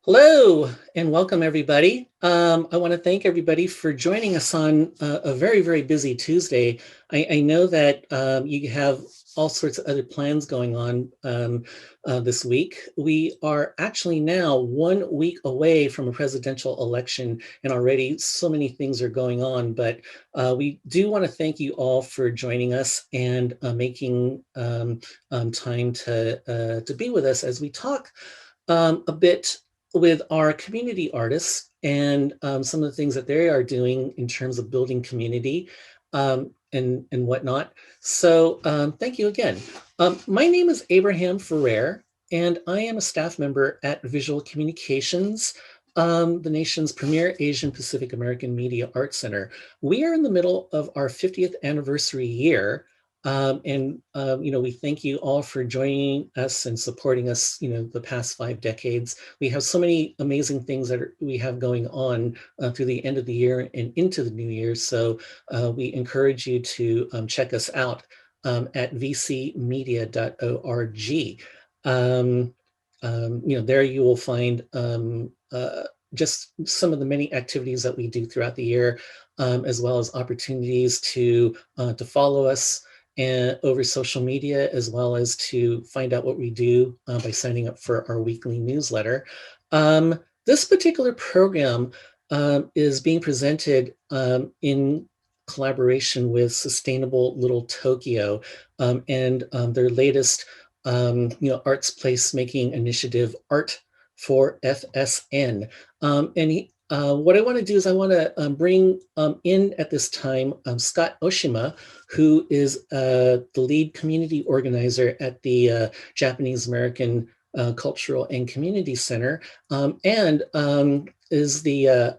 Hello and welcome everybody. I want to thank everybody for joining us on a very, very busy Tuesday. I know that you have all sorts of other plans going on this week. We are actually now 1 week away from a presidential election and already so many things are going on, but we do want to thank you all for joining us and making time to be with us as we talk a bit with our community artists and some of the things that they are doing in terms of building community and whatnot. So thank you again. My name is Abraham Ferrer, and I am a staff member at Visual Communications, the nation's premier Asian Pacific American Media Arts Center. We are in the middle of our 50th anniversary year, we thank you all for joining us and supporting us, the past 5 decades. We have so many amazing things that we have going on through the end of the year and into the new year. So we encourage you to check us out at vcmedia.org. There you will find just some of the many activities that we do throughout the year, as well as opportunities to follow us and over social media, as well as to find out what we do by signing up for our weekly newsletter. This particular program is being presented in collaboration with Sustainable Little Tokyo and their latest arts placemaking initiative, ART4FSN. What I want to do is I want to bring in at this time Scott Oshima, who is the lead community organizer at the Japanese American Cultural and Community Center, and is the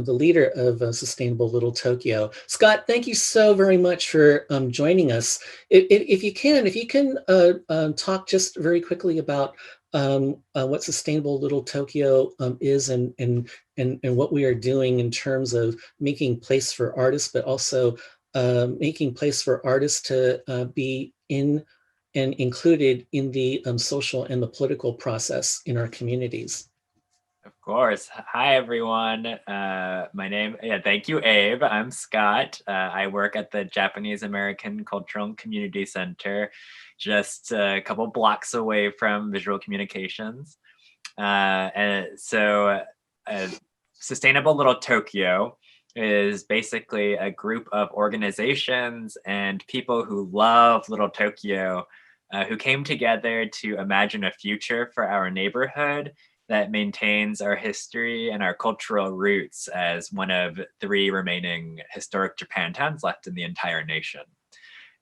leader of Sustainable Little Tokyo. Scott, thank you so very much for joining us. If you can talk just very quickly about what Sustainable Little Tokyo is and what we are doing in terms of making place for artists, but also making place for artists to be in and included in the social and the political process in our communities. Of course. Hi, everyone. Thank you, Abe. I'm Scott. I work at the Japanese American Cultural and Community Center, just a couple blocks away from Visual Communications. Sustainable Little Tokyo is basically a group of organizations and people who love Little Tokyo who came together to imagine a future for our neighborhood that maintains our history and our cultural roots as one of 3 remaining historic Japantowns left in the entire nation.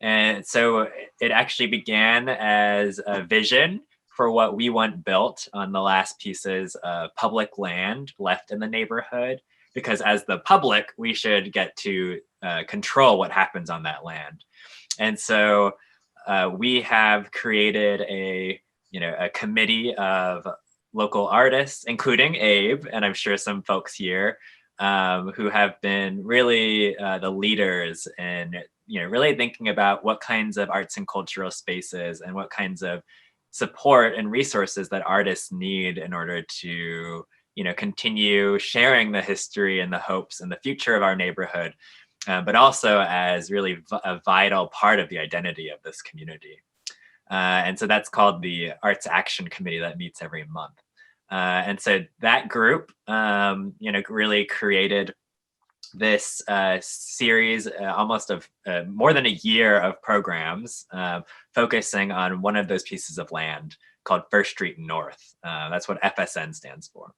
And so it actually began as a vision for what we want built on the last pieces of public land left in the neighborhood, because as the public, we should get to control what happens on that land. And so we have created a committee of local artists, including Abe, and I'm sure some folks here who have been really the leaders in really thinking about what kinds of arts and cultural spaces and what kinds of support and resources that artists need in order to continue sharing the history and the hopes and the future of our neighborhood, but also as really a vital part of the identity of this community. And so that's called the Arts Action Committee that meets every month. And so that group, really created this series almost of more than a year of programs focusing on one of those pieces of land called First Street North. That's what FSN stands for.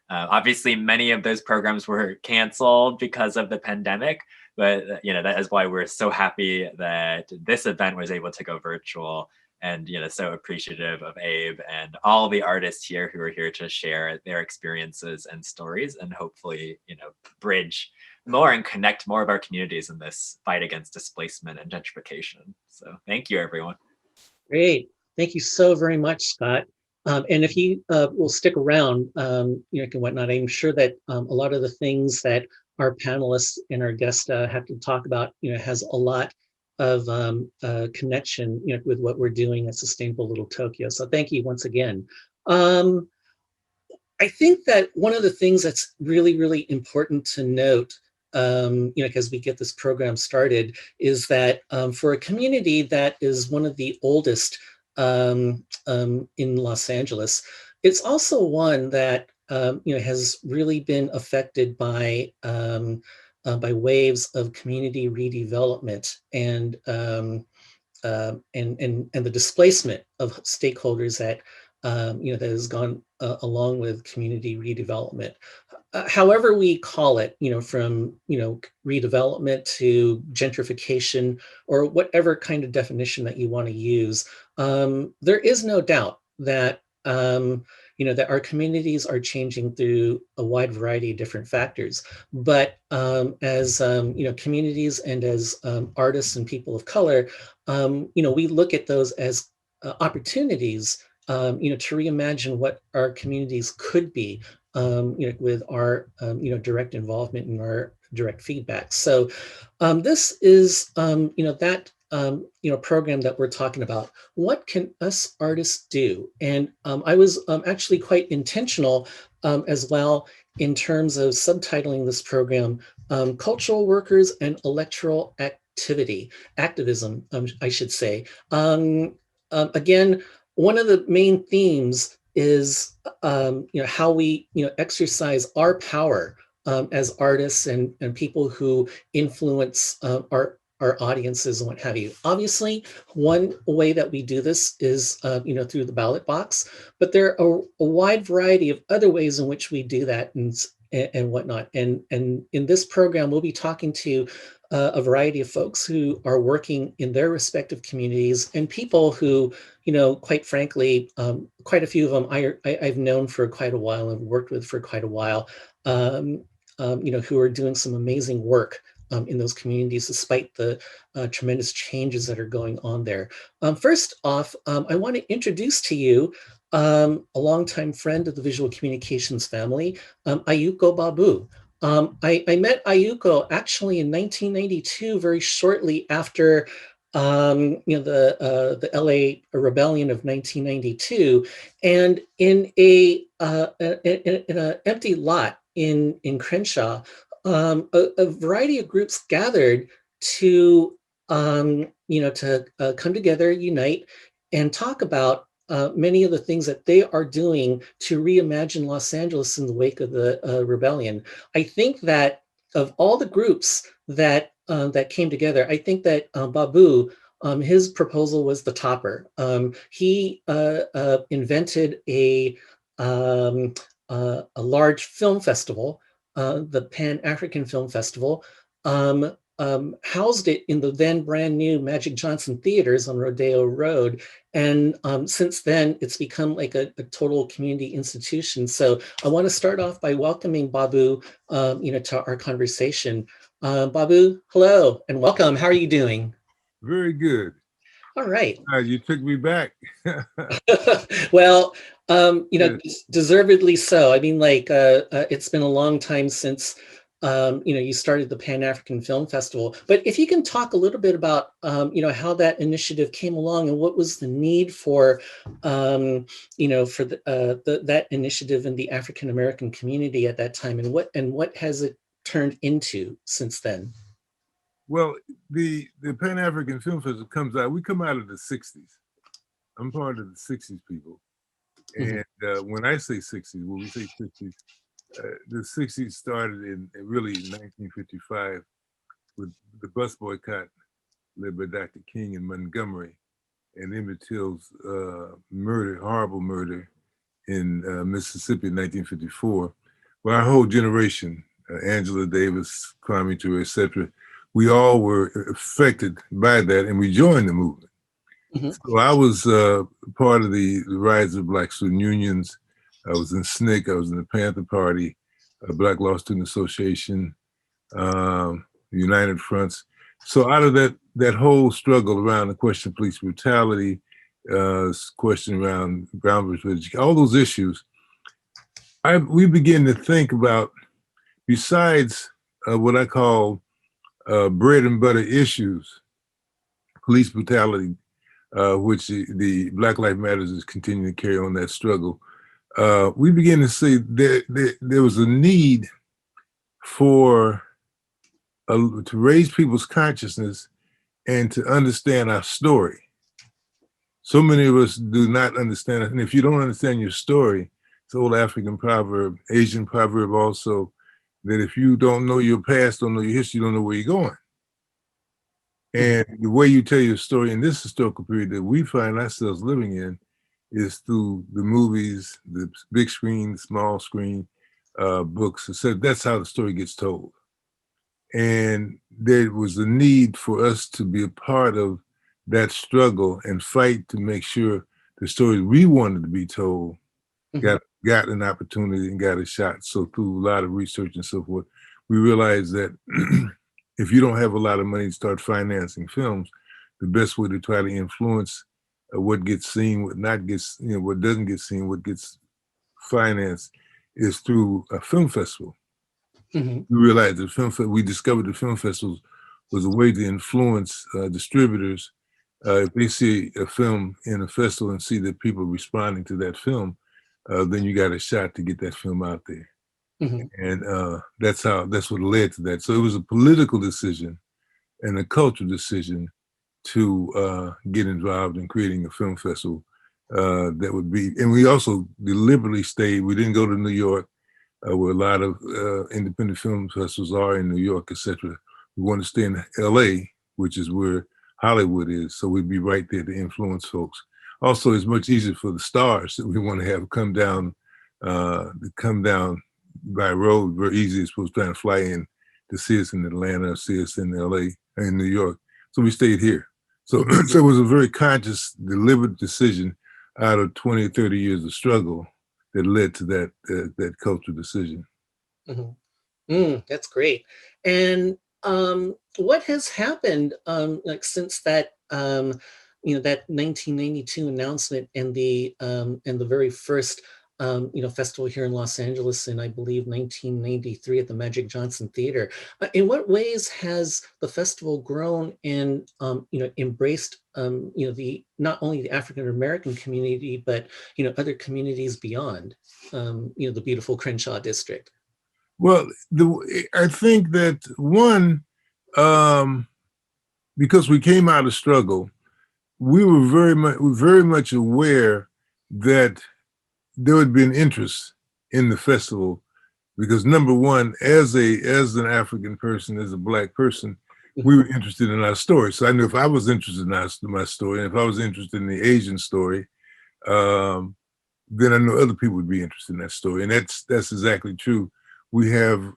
Obviously, many of those programs were canceled because of the pandemic, but that is why we're so happy that this event was able to go virtual, and so appreciative of Abe and all the artists here who are here to share their experiences and stories, and hopefully bridge more and connect more of our communities in this fight against displacement and gentrification. So thank you, everyone. Great. Thank you so very much, Scott. And if you will stick around, and whatnot, I'm sure that a lot of the things that our panelists and our guests have to talk about, has a lot of connection, with what we're doing at Sustainable Little Tokyo. So thank you once again. I think that one of the things that's really, really important to note, as we get this program started, is that for a community that is one of the oldest in Los Angeles, it's also one that has really been affected by waves of community redevelopment and the displacement of stakeholders that has gone along with community redevelopment. However we call it, from redevelopment to gentrification or whatever kind of definition that you want to use, there is no doubt that that our communities are changing through a wide variety of different factors. But as communities and as artists and people of color, we look at those as opportunities, to reimagine what our communities could be, with our, direct involvement and our direct feedback. So this is, that, program that we're talking about. What can us artists do? And I was actually quite intentional as well in terms of subtitling this program, Cultural Workers and Electoral Activism, I should say. Again, one of the main themes is how we exercise our power as artists and people who influence our audiences and what have you. Obviously, one way that we do this is through the ballot box, but there are a wide variety of other ways in which we do that and whatnot. And in this program, we'll be talking to a variety of folks who are working in their respective communities and people who, quite frankly, quite a few of them I've known for quite a while and worked with for quite a while, who are doing some amazing work in those communities, despite the tremendous changes that are going on there. First off, I want to introduce to you a longtime friend of the visual communications family, Ayuko Babu. I met Ayuko actually in 1992, very shortly after the LA rebellion of 1992, and in an empty lot in Crenshaw, a variety of groups gathered to come together, unite, and talk about many of the things that they are doing to reimagine Los Angeles in the wake of the rebellion. I think that of all the groups that came together, I think that Babu, his proposal was the topper. He invented a large film festival, the Pan-African Film Festival, housed it in the then brand new Magic Johnson Theaters on Rodeo Road. And since then, it's become like a total community institution. So I want to start off by welcoming Babu, to our conversation. Babu, hello and welcome. How are you doing? Very good. All right. You took me back. Well, Yes. deservedly so. I mean, it's been a long time since, you started the Pan-African Film Festival. But if you can talk a little bit about, how that initiative came along and what was the need for, for that initiative in the African American community at that time, and what has it turned into since then? Well, the Pan-African Film Festival comes out, we come out of the 60s. I'm part of the 60s people. And when I say 60s, when we say 60s, the 60s started in really 1955 with the bus boycott led by Dr. King in Montgomery and Emmett Till's murder, horrible murder in Mississippi in 1954. Well, our whole generation, Angela Davis, Kwame Ture, etc., we all were affected by that, and we joined the movement. So I was part of the Rise of Black Student Unions. I was in SNCC, I was in the Panther Party, Black Law Student Association, United Fronts. So out of that whole struggle around the question of police brutality, question around ground education, all those issues, we began to think about, besides what I call bread and butter issues, police brutality, which the Black Lives Matters is continuing to carry on that struggle. we began to see there was a need for to raise people's consciousness and to understand our story. So many of us do not understand it. And if you don't understand your story, it's an old African proverb, Asian proverb also, that if you don't know your past, don't know your history, you don't know where you're going. And the way you tell your story in this historical period that we find ourselves living in is through the movies, the big screen, small screen, books. So that's how the story gets told. And there was a need for us to be a part of that struggle and fight to make sure the stories we wanted to be told got an opportunity and got a shot. So through a lot of research and so forth, we realized that if you don't have a lot of money to start financing films, the best way to try to influence what gets seen, what not gets, what doesn't get seen, what gets financed is through a film festival. We realized that we discovered the film festivals was a way to influence distributors. If they see a film in a festival and see that people responding to that film, then you got a shot to get that film out there. And that's what led to that. So it was a political decision and a cultural decision to get involved in creating a film festival that would be, and we also deliberately stayed, we didn't go to New York, where a lot of independent film festivals are in New York, etc. We want to stay in LA, which is where Hollywood is. So we'd be right there to influence folks. Also, it's much easier for the stars that we want to have come down by road, very easy as opposed to trying to fly in to see us in Atlanta or see us in LA, in New York. So we stayed here. So, so it was a very conscious, deliberate decision out of 20 or 30 years of struggle that led to that cultural decision. That's great. And what has happened like since that that 1992 announcement and the very first festival here in Los Angeles in, I believe, 1993 at the Magic Johnson Theater. In what ways has the festival grown and embraced the not only the African American community but other communities beyond the beautiful Crenshaw district? Well, I think that one, because we came out of struggle, we were very much aware that there would be an interest in the festival, because number one, as an African person, as a Black person, we were interested in our story. So I knew if I was interested in my story, and if I was interested in the Asian story, then I know other people would be interested in that story, and that's exactly true. We have a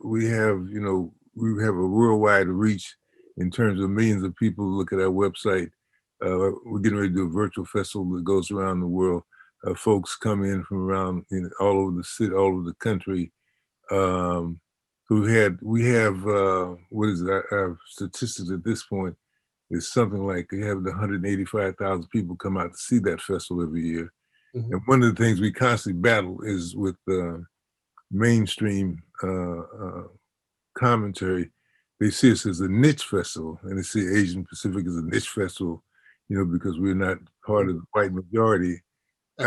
worldwide reach in terms of millions of people who look at our website. We're getting ready to do a virtual festival that goes around the world. Folks come in from around all over the city, all over the country. So we have what is it? Our statistics at this point is something like we have 185,000 people come out to see that festival every year. And one of the things we constantly battle is with mainstream commentary. They see us as a niche festival, and they see Asian Pacific as a niche festival, because we're not part of the white majority. We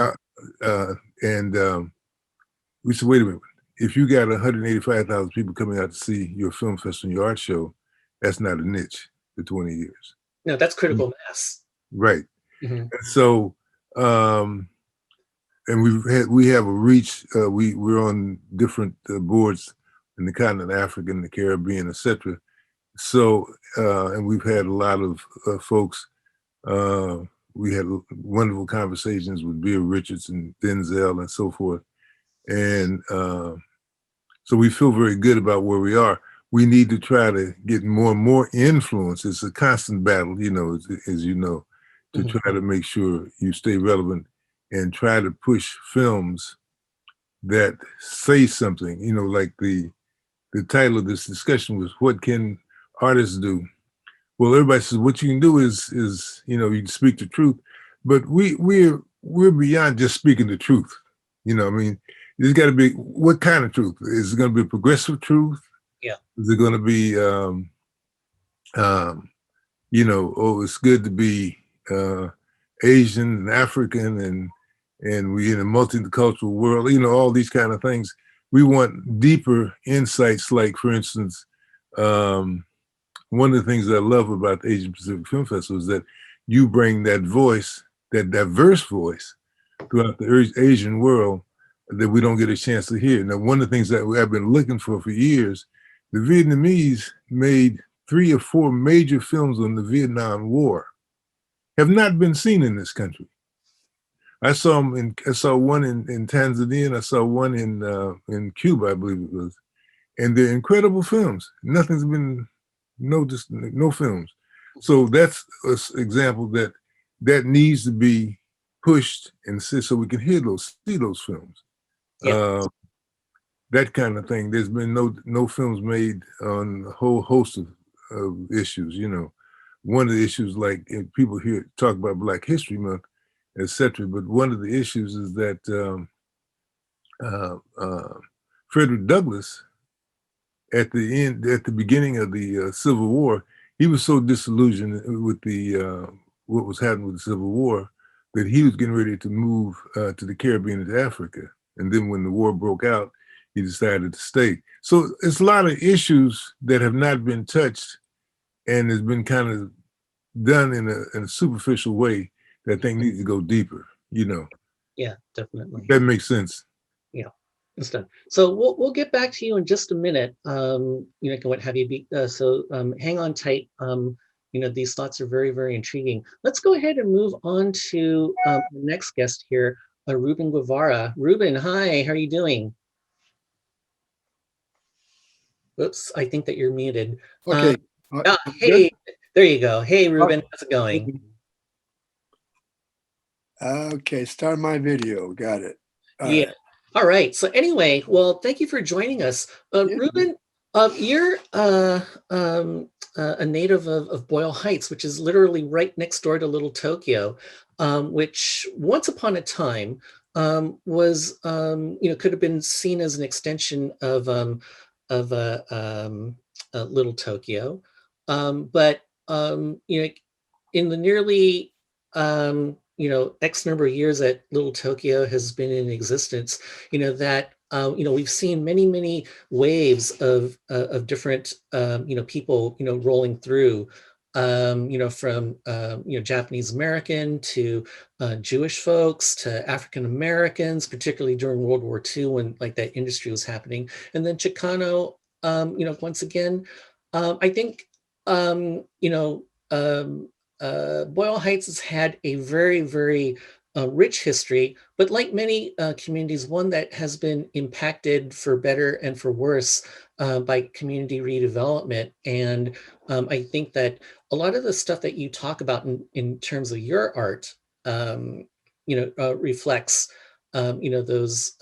said, wait a minute, if you got 185,000 people coming out to see your film festival and your art show, that's not a niche for 20 years. No, that's critical mass. Right. And so, and we have a reach. We're on different boards in the continent of Africa and the Caribbean, etc. So, and we've had a lot of folks. We had wonderful conversations with Bill Richards and Denzel and so forth. And so we feel very good about where we are. We need to try to get more and more influence. It's a constant battle, as you know, to try to make sure you stay relevant and try to push films that say something, like the title of this discussion was, what can artists do? Well, everybody says what you can do is you can speak the truth, but we're beyond just speaking the truth. There's got to be, what kind of truth? Is it going to be progressive truth? Yeah. Is it going to be, it's good to be Asian and African and and we in a multicultural world, all these kind of things. We want deeper insights, like, for instance, one of the things that I love about the Asian Pacific Film Festival is that you bring that voice, that diverse voice, throughout the Asian world that we don't get a chance to hear. Now, one of the things that I've been looking for years, the Vietnamese made 3 or 4 major films on the Vietnam War, have not been seen in this country. I saw one in Tanzania, and I saw one in Cuba, I believe it was, and they're incredible films. Nothing's been no films. So that's an example that needs to be pushed and so we can see those films. Yeah. That kind of thing. There's been no films made on a whole host of issues. One of the issues, like, people here talk about Black History Month, etc. But one of the issues is that Frederick Douglass, at the beginning of the Civil War, he was so disillusioned with what was happening with the Civil War that he was getting ready to move to the Caribbean and to Africa. And then when the war broke out, he decided to stay. So it's a lot of issues that have not been touched and has been kind of done in a superficial way that I think needs to go deeper, Yeah, definitely. That makes sense. Yeah, it's done. So we'll get back to you in just a minute. What have you be hang on tight. These thoughts are very, very intriguing. Let's go ahead and move on to the next guest here, Ruben Guevara. Ruben, hi, how are you doing? Oops, I think that you're muted. Okay. Hey, there you go. Hey, Ruben, how's it going? Okay, start my video. Got it. Yeah. All right. So anyway, well, thank you for joining us. Ruben, you're a native of Boyle Heights, which is literally right next door to Little Tokyo, which once upon a time was, could have been seen as an extension of Little Tokyo. But in the nearly X number of years that Little Tokyo has been in existence, we've seen many waves of different people rolling through, from Japanese American to Jewish folks to African Americans, particularly during World War II when like that industry was happening, and then Chicano. Once again, I think Boyle Heights has had a very, very rich history, but like many communities, one that has been impacted for better and for worse by community redevelopment. And I think that a lot of the stuff that you talk about in terms of your art, reflects those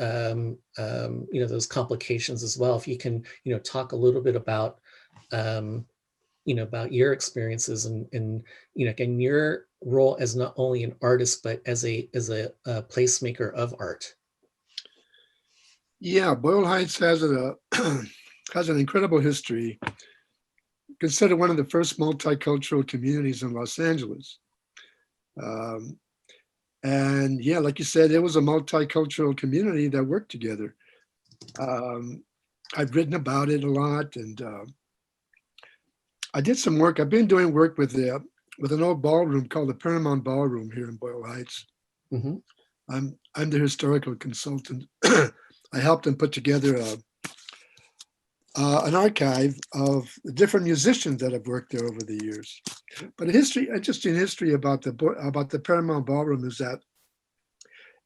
complications as well. If you can, talk a little bit about about your experiences and again, your role as not only an artist, but as a placemaker of art. Yeah, Boyle Heights has has an incredible history. Considered one of the first multicultural communities in Los Angeles. And yeah, like you said, it was a multicultural community that worked together. I've written about it a lot, and I did some work. I've been doing work with an old ballroom called the Paramount Ballroom here in Boyle Heights. Mm-hmm. I'm the historical consultant. I helped them put together an archive of the different musicians that have worked there over the years. But interesting history about the Paramount Ballroom is that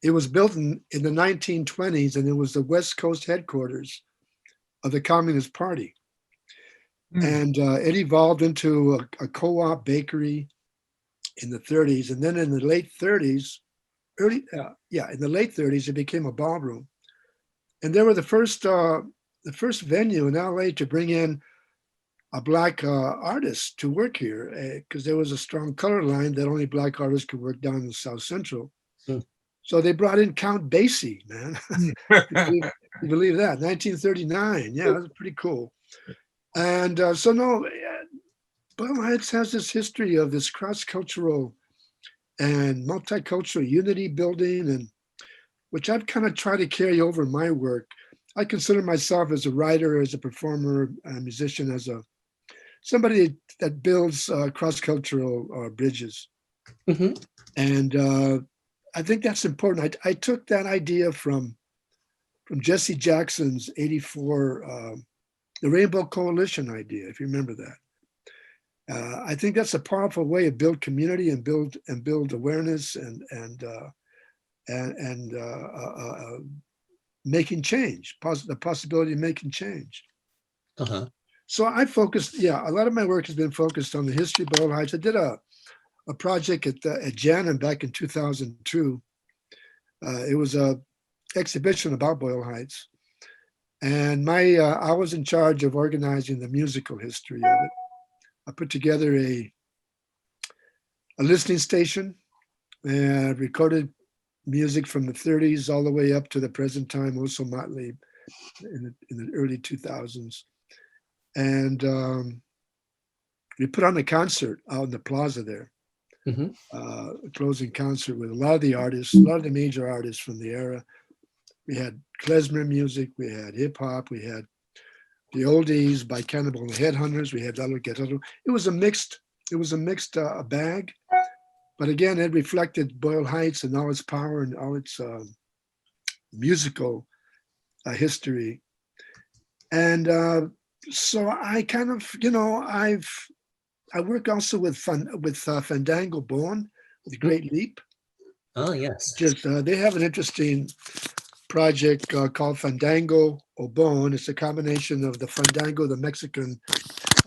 it was built in the 1920s, and it was the West Coast headquarters of the Communist Party. And it evolved into a co-op bakery in the 30s. And then in the late 30s, in the late 30s, it became a ballroom. And they were the first venue in LA to bring in a Black artist to work here, because there was a strong color line that only Black artists could work down in South Central. So they brought in Count Basie, man. you believe that? 1939. Yeah, that was pretty cool. And Boyle Heights has this history of this cross-cultural and multicultural unity building. And which I've kind of tried to carry over in my work. I consider myself as a writer, as a performer, a musician, as somebody that builds cross-cultural bridges. Mm-hmm. And I think that's important. I took that idea from Jesse Jackson's '84, the Rainbow Coalition idea, if you remember that. I think that's a powerful way to build community and build awareness and making change, the possibility of making change. Uh-huh. So I focused, a lot of my work has been focused on the history of Boyle Heights. I did a project at Jana back in 2002. It was a exhibition about Boyle Heights. And I was in charge of organizing the musical history of it. I put together a listening station and recorded music from the 30s all the way up to the present time, also Motley in the early 2000s. And we put on a concert out in the plaza there, a closing concert with a lot of the artists, a lot of the major artists from the era. We had klezmer music, we had hip hop, we had the oldies by Cannibal and the Headhunters, we had Lalo Guerrero. It was a mixed bag, but again, it reflected Boyle Heights and all its power and all its musical history. And so I kind of, I work also with Fandango Obon, with the Great Leap. Oh, yes. They have an interesting project called Fandango Obon. It's a combination of the Fandango, the Mexican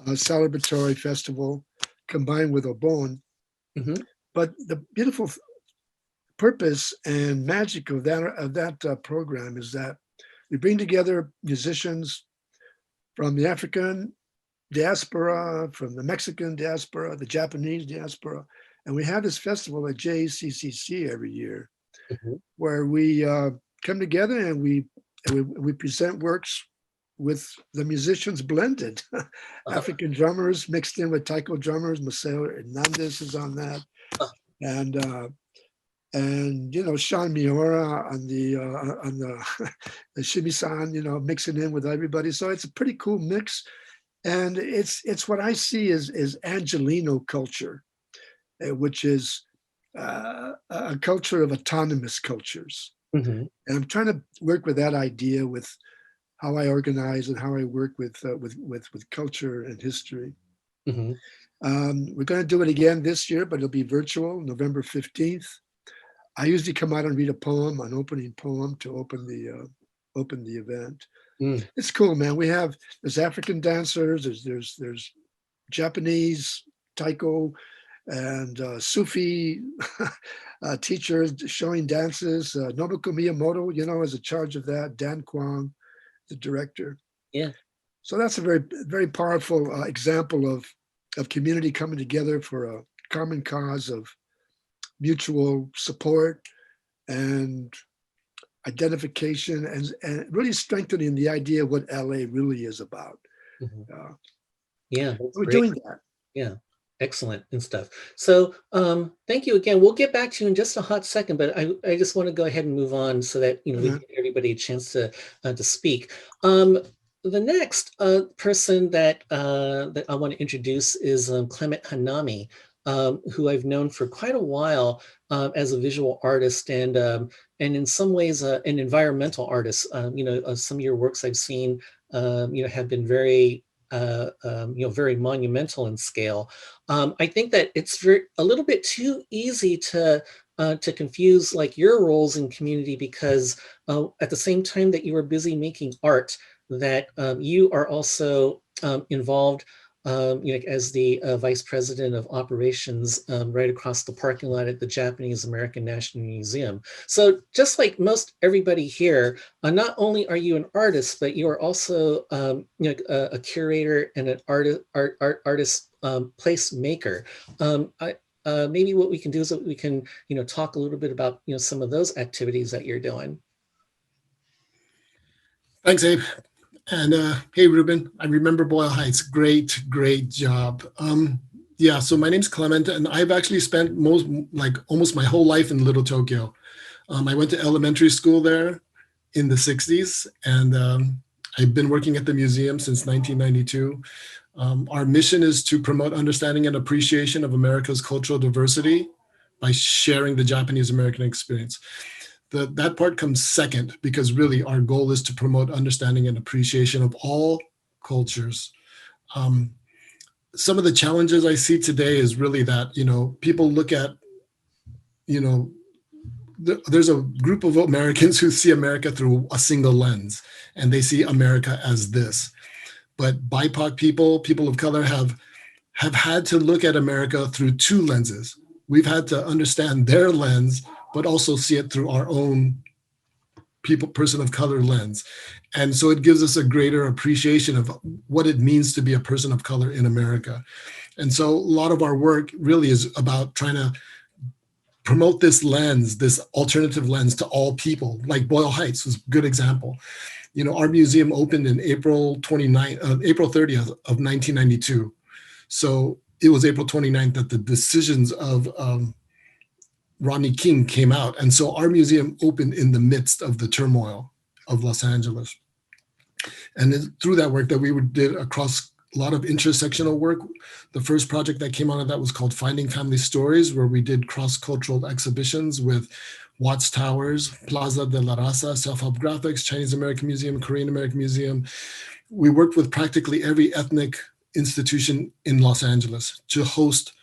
celebratory festival, combined with Obon. But the beautiful purpose and magic of that program is that we bring together musicians from the African diaspora, from the Mexican diaspora, the Japanese diaspora, and we have this festival at JCCC every year, where we come together and we present works with the musicians blended. African drummers mixed in with taiko drummers. Maceo Hernandez is on that, and Sean Miura on the shimisan, mixing in with everybody. So it's a pretty cool mix, and it's what I see as Angelino culture, which is a culture of autonomous cultures. And I'm trying to work with that idea with how I organize and how I work with culture and history. We're going to do it again this year, but it'll be virtual, November 15th. I usually come out and read a poem, an opening poem to open the event. It's cool, man. There's African dancers, there's Japanese taiko and Sufi teachers showing dances. Nobuko Miyamoto, is in charge of that. Dan Kwang, the director. Yeah. So that's a very, very powerful example of community coming together for a common cause of mutual support and identification, and really strengthening the idea of what LA really is about. Yeah, we're doing that. Yeah, excellent and stuff. So thank you again. We'll get back to you in just a hot second, but I just want to go ahead and move on so that we give everybody a chance to speak. The next person that I want to introduce is Clement Hanami, who I've known for quite a while as a visual artist and in some ways an environmental artist. Some of your works I've seen have been very very monumental in scale. I think that it's a little bit too easy to confuse like your roles in community, because at the same time that you are busy making art, that you are also involved as the vice president of operations right across the parking lot at the Japanese American National Museum. So just like most everybody here, not only are you an artist, but you are also a curator and an artist placemaker. Maybe what we can do is that we can talk a little bit about some of those activities that you're doing. Thanks, Abe. And hey, Ruben, I remember Boyle Heights. Great job. So my name's Clement, and I've actually spent almost my whole life in Little Tokyo. I went to elementary school there in the 60s, and I've been working at the museum since 1992. Our mission is to promote understanding and appreciation of America's cultural diversity by sharing the Japanese American experience. That part comes second, because really our goal is to promote understanding and appreciation of all cultures. Some of the challenges I see today is really that, people look at, there's a group of Americans who see America through a single lens, and they see America as this. But BIPOC people of color have had to look at America through two lenses. We've had to understand their lens, but also see it through our own person of color lens. And so it gives us a greater appreciation of what it means to be a person of color in America. And so a lot of our work really is about trying to promote this lens, this alternative lens to all people. Like Boyle Heights was a good example. Our museum opened in April 30th of 1992. So it was April 29th that the decisions of Rodney King came out. And so our museum opened in the midst of the turmoil of Los Angeles. And through that work that we did across a lot of intersectional work, the first project that came out of that was called Finding Family Stories, where we did cross-cultural exhibitions with Watts Towers, Plaza de la Raza, Self-Help Graphics, Chinese American Museum, Korean American Museum. We worked with practically every ethnic institution in Los Angeles to host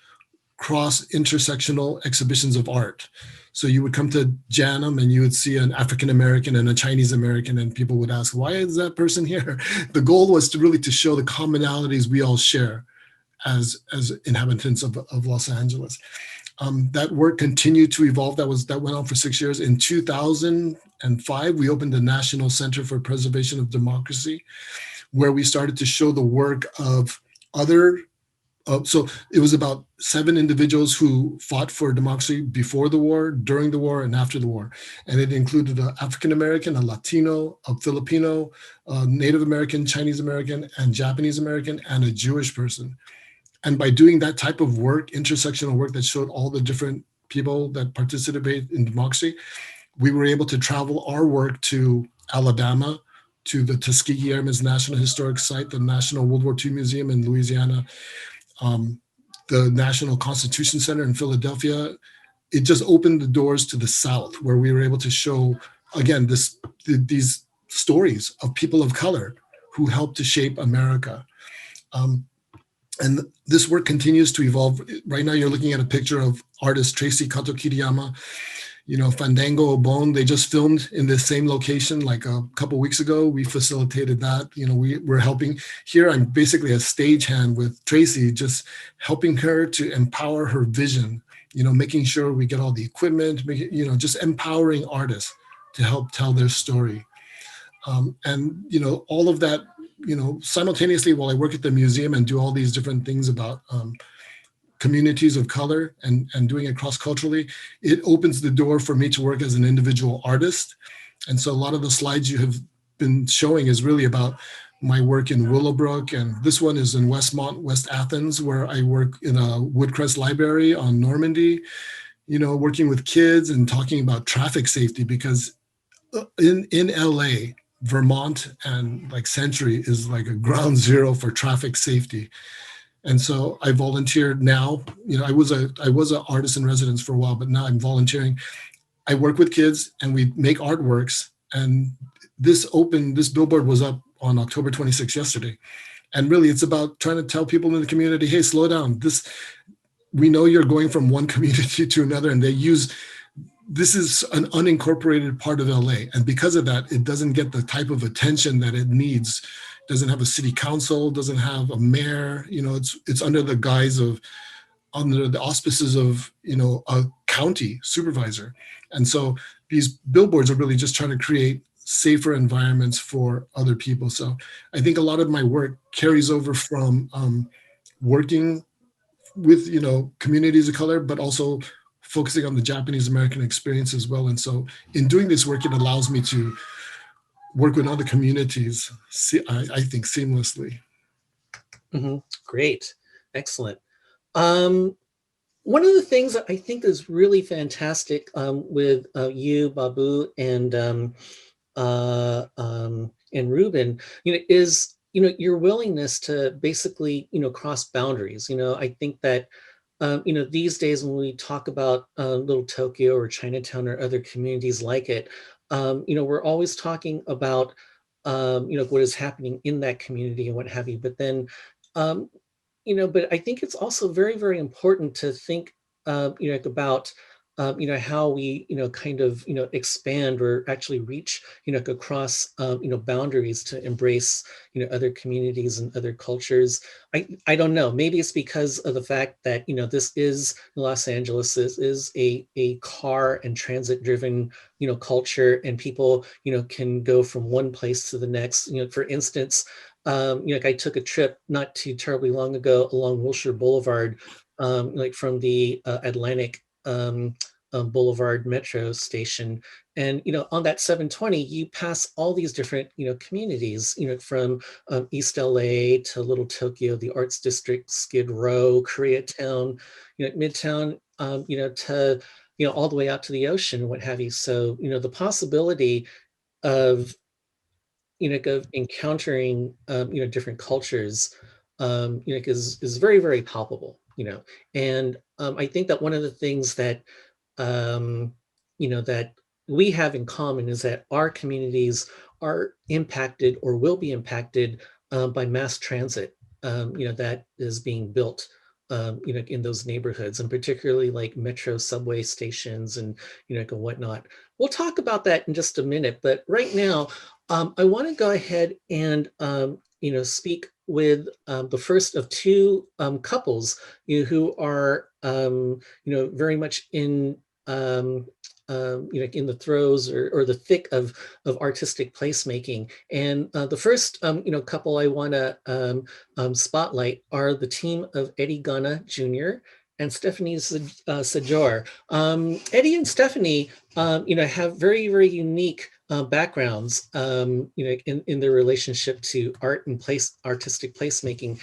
cross-intersectional exhibitions of art. So you would come to Janum and you would see an African-American and a Chinese-American, and people would ask, why is that person here? The goal was to show the commonalities we all share as inhabitants of Los Angeles. That work continued to evolve. That went on for 6 years. In 2005, we opened the National Center for Preservation of Democracy, where we started to show the work of other so it was about 7 individuals who fought for democracy before the war, during the war, and after the war. And it included an African-American, a Latino, a Filipino, a Native American, Chinese American, and Japanese American, and a Jewish person. And by doing that type of work, intersectional work that showed all the different people that participate in democracy, we were able to travel our work to Alabama, to the Tuskegee Airmen's National Historic Site, the National World War II Museum in Louisiana, the National Constitution Center in Philadelphia. It just opened the doors to the South, where we were able to show, again, these stories of people of color who helped to shape America. And this work continues to evolve. Right now, you're looking at a picture of artist Tracy Kato Kiriyama. Fandango Obon, they just filmed in the same location like a couple of weeks ago. We facilitated that. We're helping. Here, I'm basically a stagehand with Tracy, just helping her to empower her vision, making sure we get all the equipment, just empowering artists to help tell their story. And, all of that, simultaneously while I work at the museum and do all these different things about communities of color and doing it cross-culturally, it opens the door for me to work as an individual artist. And so a lot of the slides you have been showing is really about my work in Willowbrook. And this one is in Westmont, West Athens, where I work in a Woodcrest library on Normandy, working with kids and talking about traffic safety, because in LA, Vermont and like Century is like a ground zero for traffic safety. And so I volunteered now. I was an artist in residence for a while, but now I'm volunteering. I work with kids and we make artworks. And this billboard was up on October 26th yesterday. And really it's about trying to tell people in the community, hey, slow down. We know you're going from one community to another, and this is an unincorporated part of LA. And because of that, it doesn't get the type of attention that it needs. Doesn't have a city council, doesn't have a mayor, it's under the auspices of, a county supervisor. And so these billboards are really just trying to create safer environments for other people. So I think a lot of my work carries over from working with, communities of color, but also focusing on the Japanese American experience as well. And so in doing this work, it allows me to work with other communities, I think, seamlessly. Mm-hmm. Great. Excellent. One of the things that I think is really fantastic with you, Babu, and Reuben, is your willingness to basically cross boundaries. I think that these days when we talk about Little Tokyo or Chinatown or other communities like it, we're always talking about what is happening in that community and what have you. But then um, but I think it's also very, very important to think, about, how we, kind of, expand or actually reach, across, boundaries to embrace, other communities and other cultures. I don't know, maybe it's because of the fact that, this is Los Angeles, this is a car and transit driven, culture, and people, can go from one place to the next. For instance, like I took a trip not too terribly long ago along Wilshire Boulevard, like from the Atlantic Boulevard metro station. And, on that 720, you pass all these different, communities, from East LA to Little Tokyo, the Arts District, Skid Row, Koreatown, Midtown, to, all the way out to the ocean, what have you. So, the possibility of of encountering different cultures is very, very palpable. And I think that one of the things that um, that we have in common is that our communities are impacted or will be impacted by mass transit that is being built in those neighborhoods, and particularly like metro subway stations and and whatnot. We'll talk about that in just a minute, but right now I want to go ahead and speak with the first of two couples who are very much in in the throes or the thick of artistic placemaking. And the first couple I want to spotlight are the team of Eddy Gana Jr. and Stephanie Sajor. Eddy and Stephanie, have very, very unique backgrounds, in their relationship to art and artistic placemaking.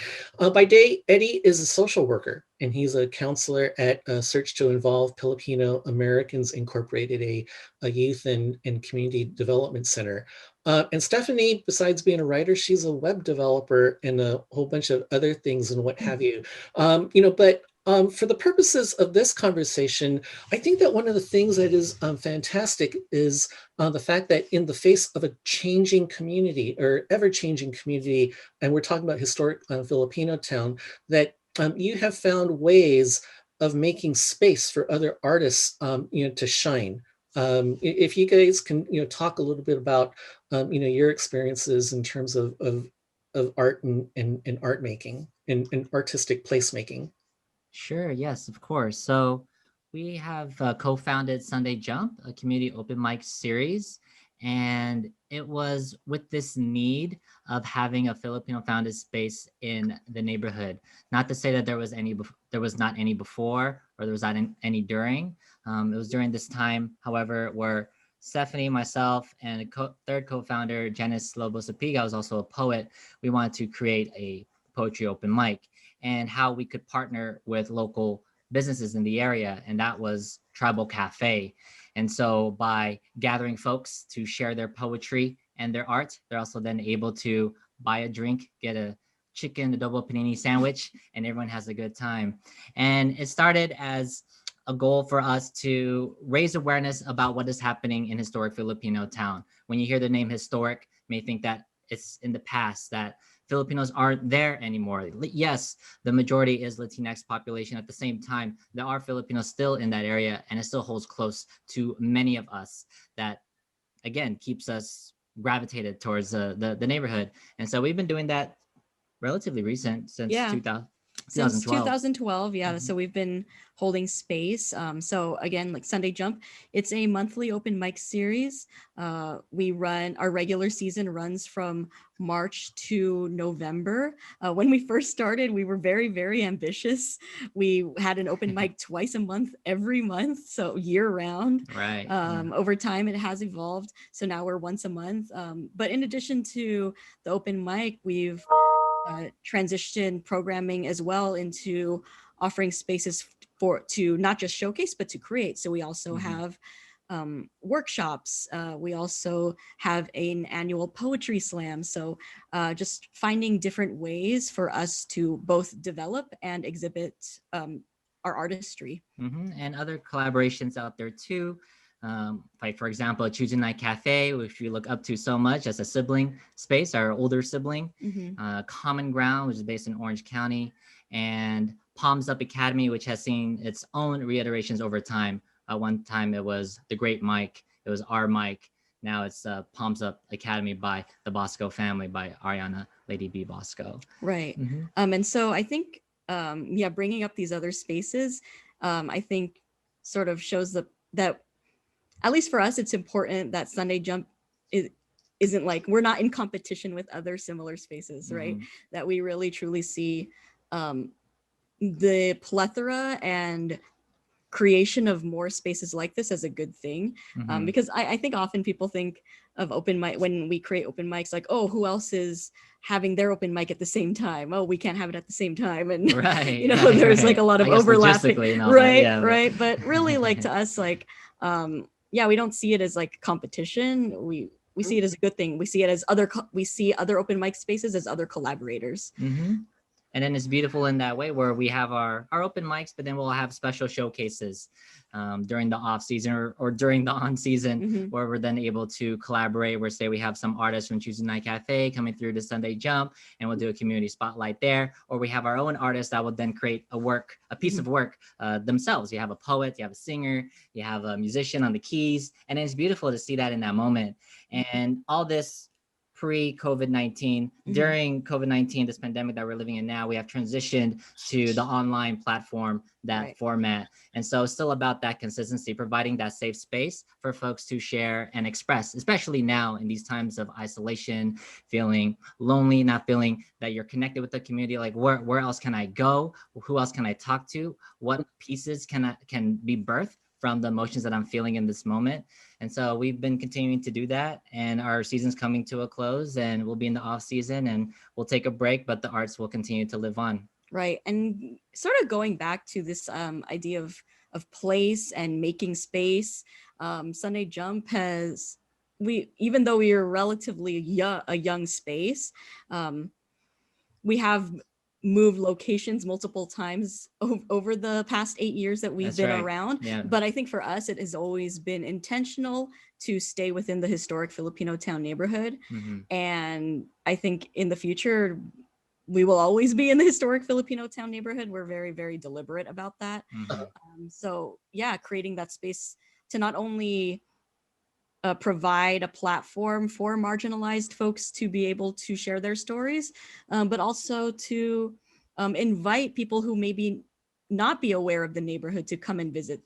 By day, Eddy is a social worker, and he's a counselor at Search to Involve Filipino Americans Incorporated, a youth and community development center. And Stephanie, besides being a writer, she's a web developer and a whole bunch of other things and what have you. But for the purposes of this conversation, I think that one of the things that is fantastic is the fact that in the face of a changing community or ever-changing community, and we're talking about historic Filipino town, that you have found ways of making space for other artists, to shine. If you guys can, talk a little bit about, your experiences in terms of art and art making and artistic placemaking. Sure, yes, of course. So we have co-founded Sunday Jump, a community open mic series, and it was with this need of having a Filipino founded space in the neighborhood. Not to say that there was not any before or there was not any during. It was during this time, however, where Stephanie, myself, and third co-founder Janice Lobo-Sapiga was also a poet. We wanted to create a poetry open mic and how we could partner with local businesses in the area. And that was Tribal Cafe. And so by gathering folks to share their poetry and their art, they're also then able to buy a drink, get a chicken adobo panini sandwich, and everyone has a good time. And it started as a goal for us to raise awareness about what is happening in historic Filipino town. When you hear the name historic, you may think that it's in the past, that Filipinos aren't there anymore. Yes, the majority is Latinx population. At the same time, there are Filipinos still in that area, and it still holds close to many of us. That, again, keeps us gravitated towards the neighborhood. And so we've been doing that relatively recent, since 2012. Since 2012, yeah. Mhm. So we've been holding space. So again, like Sunday Jump, it's a monthly open mic series. We run, our regular season runs from March to November. When we first started, we were very, very ambitious. We had an open mic twice a month, every month, so year round. Right. Over time, it has evolved. So now we're once a month. But in addition to the open mic, we've transition programming as well into offering spaces to not just showcase, but to create. So we also have workshops. We also have an annual poetry slam. So just finding different ways for us to both develop and exhibit our artistry. And other collaborations out there too. Like for example, Tuesday Night Cafe, which we look up to so much as a sibling space, our older sibling. Common Ground, which is based in Orange County, and Palms Up Academy, which has seen its own reiterations over time. One time it was The Great Mike, it was Our Mike. Now it's Palms Up Academy by the Bosco family, by Ariana Lady B Bosco. Right. And so I think, bringing up these other spaces, I think sort of shows that at least for us, it's important that Sunday Jump isn't like, we're not in competition with other similar spaces, right? That we really truly see the plethora and creation of more spaces like this as a good thing. Because I think often people think of open mic, when we create open mics, like, oh, who else is having their open mic at the same time? Oh, we can't have it at the same time. And there's like a lot of overlapping, right? But really, like, to us, like, we don't see it as like competition. We see it as a good thing. We see it as we see other open mic spaces as other collaborators. And then it's beautiful in that way where we have our open mics, but then we'll have special showcases during the off season or during the on season, where we're then able to collaborate. Where say we have some artists from Tuesday Night Cafe coming through to Sunday Jump, and we'll do a community spotlight there. Or we have our own artists that will then create a piece of work themselves. You have a poet, you have a singer, you have a musician on the keys, and it's beautiful to see that in that moment. And all this pre-COVID-19, during COVID-19, this pandemic that we're living in now, we have transitioned to the online platform, that format. And so it's still about that consistency, providing that safe space for folks to share and express, especially now in these times of isolation, feeling lonely, not feeling that you're connected with the community. Like, where else can I go? Who else can I talk to? What pieces can be birthed from the emotions that I'm feeling in this moment? And so we've been continuing to do that, and our season's coming to a close, and we'll be in the off season and we'll take a break, but the arts will continue to live on. Right. And sort of going back to this idea of place and making space, Sunday Jump even though we are relatively a young space, we have moved locations multiple times over the past 8 years that we've been around. But I think for us, it has always been intentional to stay within the historic Filipino town neighborhood. And I think in the future, we will always be in the historic Filipino town neighborhood. We're very, very deliberate about that. So yeah, creating that space to not only provide a platform for marginalized folks to be able to share their stories, but also to invite people who maybe not be aware of the neighborhood to come and visit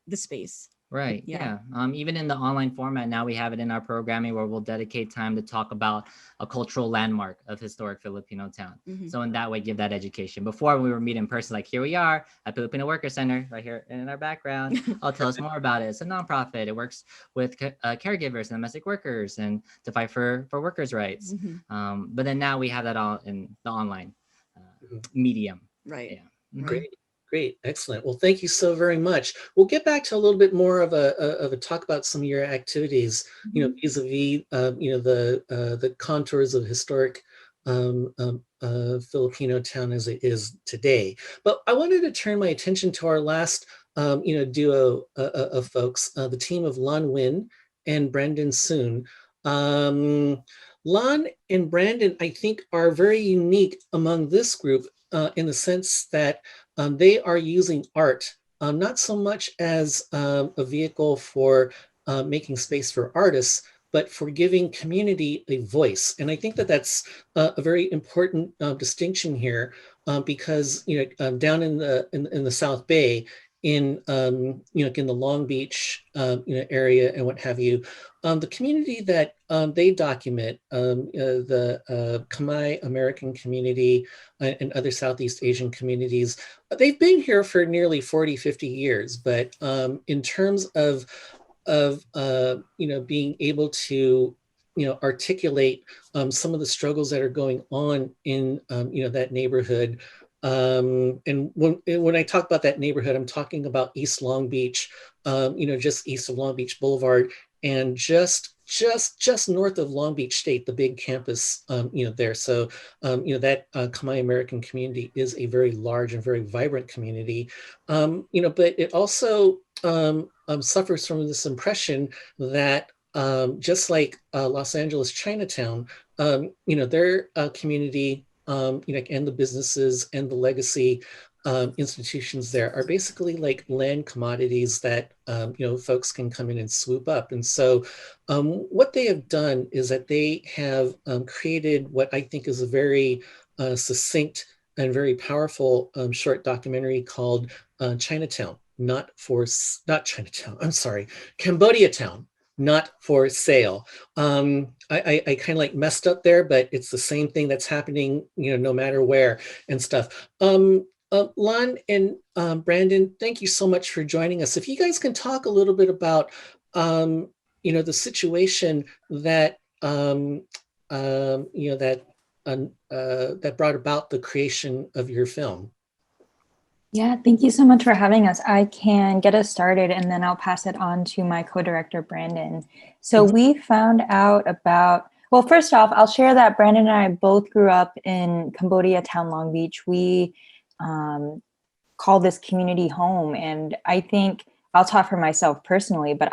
the space. Right. Yeah. Even in the online format, now we have it in our programming where we'll dedicate time to talk about a cultural landmark of historic Filipino town. So in that way, give that education. Before, we were meeting in person, like here we are at Filipino Worker Center right here in our background. I'll tell us more about it. It's a nonprofit. It works with caregivers and domestic workers and to fight for workers' rights. But then now we have that all in the online medium. Right. Yeah. Great, excellent. Well, thank you so very much. We'll get back to a little bit more of a talk about some of your activities, vis-a-vis, the contours of historic Filipino town as it is today. But I wanted to turn my attention to our last, duo of folks, the team of Nguyen and Brandon Soun. Lon and Brandon, I think, are very unique among this group in the sense that they are using art, not so much as a vehicle for making space for artists, but for giving community a voice. And I think that that's a very important distinction here, because down in the South Bay, in in the Long Beach area and what have you, the community that they document, the Khmer American community and other Southeast Asian communities, they've been here for nearly 40, 50 years. But in terms of being able to articulate some of the struggles that are going on in that neighborhood, And when I talk about that neighborhood, I'm talking about East Long Beach, just east of Long Beach Boulevard, and just north of Long Beach State, the big campus, there. So, that Khmer American community is a very large and very vibrant community, but it also suffers from this impression that just like Los Angeles Chinatown, their community, and the businesses and the legacy institutions there are basically like land commodities that folks can come in and swoop up. And so what they have done is that they have created what I think is a very succinct and very powerful short documentary called Chinatown, not Chinatown, I'm sorry, Cambodia Town, not for sale. I kind of like messed up there, but it's the same thing that's happening, no matter where and stuff. Lon and Brandon, thank you so much for joining us. If you guys can talk a little bit about, the situation that, that brought about the creation of your film. Yeah, thank you so much for having us. I can get us started and then I'll pass it on to my co-director, Brandon. So we found out about, well, first off, I'll share that Brandon and I both grew up in Cambodia-town, Long Beach. We call this community home. And I think I'll talk for myself personally, but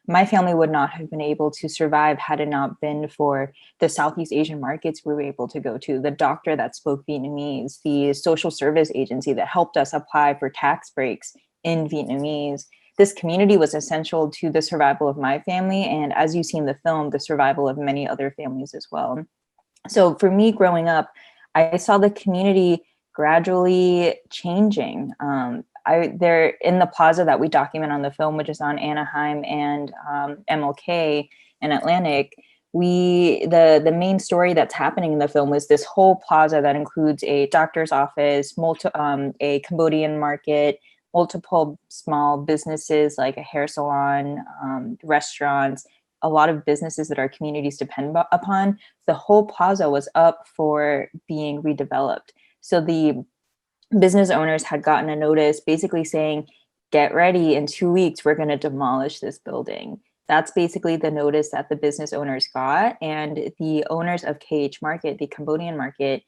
my family would not have been able to survive had it not been for the Southeast Asian markets we were able to go to, the doctor that spoke Vietnamese, the social service agency that helped us apply for tax breaks in Vietnamese. This community was essential to the survival of my family, and as you see in the film, the survival of many other families as well. So for me growing up, I saw the community gradually changing. They're in the plaza that we document on the film, which is on Anaheim and MLK and Atlantic. The main story that's happening in the film is this whole plaza that includes a doctor's office, a Cambodian market, multiple small businesses like a hair salon, restaurants, a lot of businesses that our communities depend upon. The whole plaza was up for being redeveloped. So the business owners had gotten a notice basically saying, get ready, in 2 weeks, we're going to demolish this building. That's basically the notice that the business owners got. And the owners of KH Market, the Cambodian market,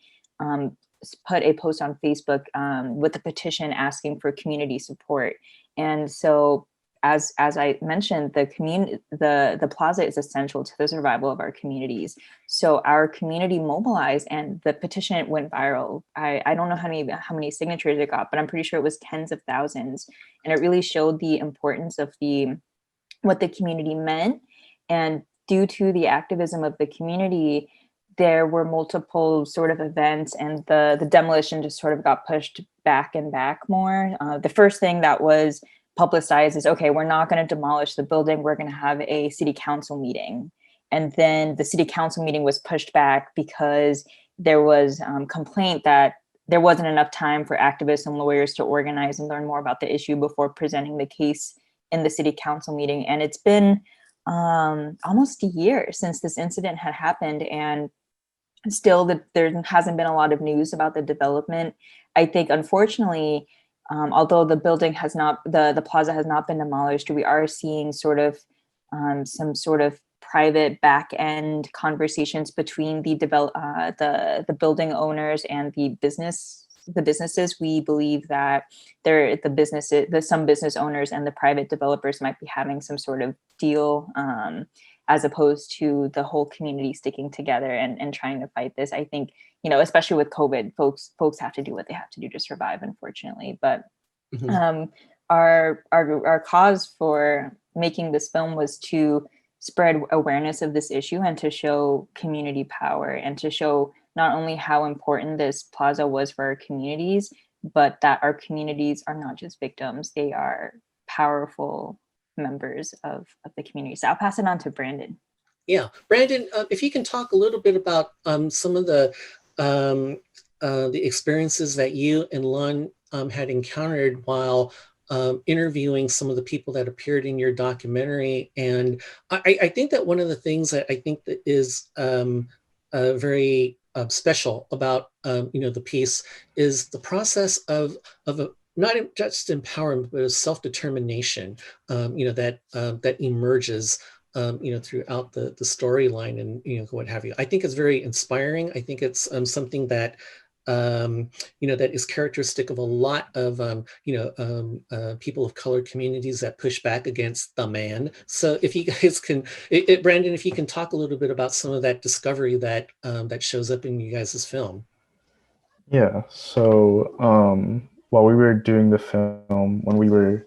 put a post on Facebook with a petition asking for community support. And so as I mentioned, the plaza is essential to the survival of our communities. So our community mobilized and the petition went viral. I don't know how many signatures it got, but I'm pretty sure it was tens of thousands. And it really showed the importance of what the community meant. And due to the activism of the community, there were multiple sort of events, and the demolition just sort of got pushed back and back more. The first thing that was publicized is, okay, we're not going to demolish the building, we're going to have a city council meeting. And then the city council meeting was pushed back because there was complaint that there wasn't enough time for activists and lawyers to organize and learn more about the issue before presenting the case in the city council meeting. And it's been almost a year since this incident had happened, and still there hasn't been a lot of news about the development. I think, unfortunately, although the building has not, the plaza has not been demolished, we are seeing sort of some sort of private back end conversations between the building owners and the businesses. We believe that some business owners and the private developers might be having some sort of deal, as opposed to the whole community sticking together and trying to fight this. I think, especially with COVID, folks have to do what they have to do to survive, unfortunately. But our cause for making this film was to spread awareness of this issue and to show community power and to show not only how important this plaza was for our communities, but that our communities are not just victims, they are powerful members of the community. So I'll pass it on to Brandon. Yeah, Brandon, if you can talk a little bit about some of the experiences that you and Lon had encountered while interviewing some of the people that appeared in your documentary. And I think that one of the things that I think that is very special about the piece is the process of not just empowerment, but of self-determination, that emerges, throughout the storyline and what have you. I think it's very inspiring. I think it's something that that is characteristic of a lot of people of color communities that push back against the man. So if you guys can, Brandon, if you can talk a little bit about some of that discovery that that shows up in you guys' film. Yeah, so while we were doing the film, when we were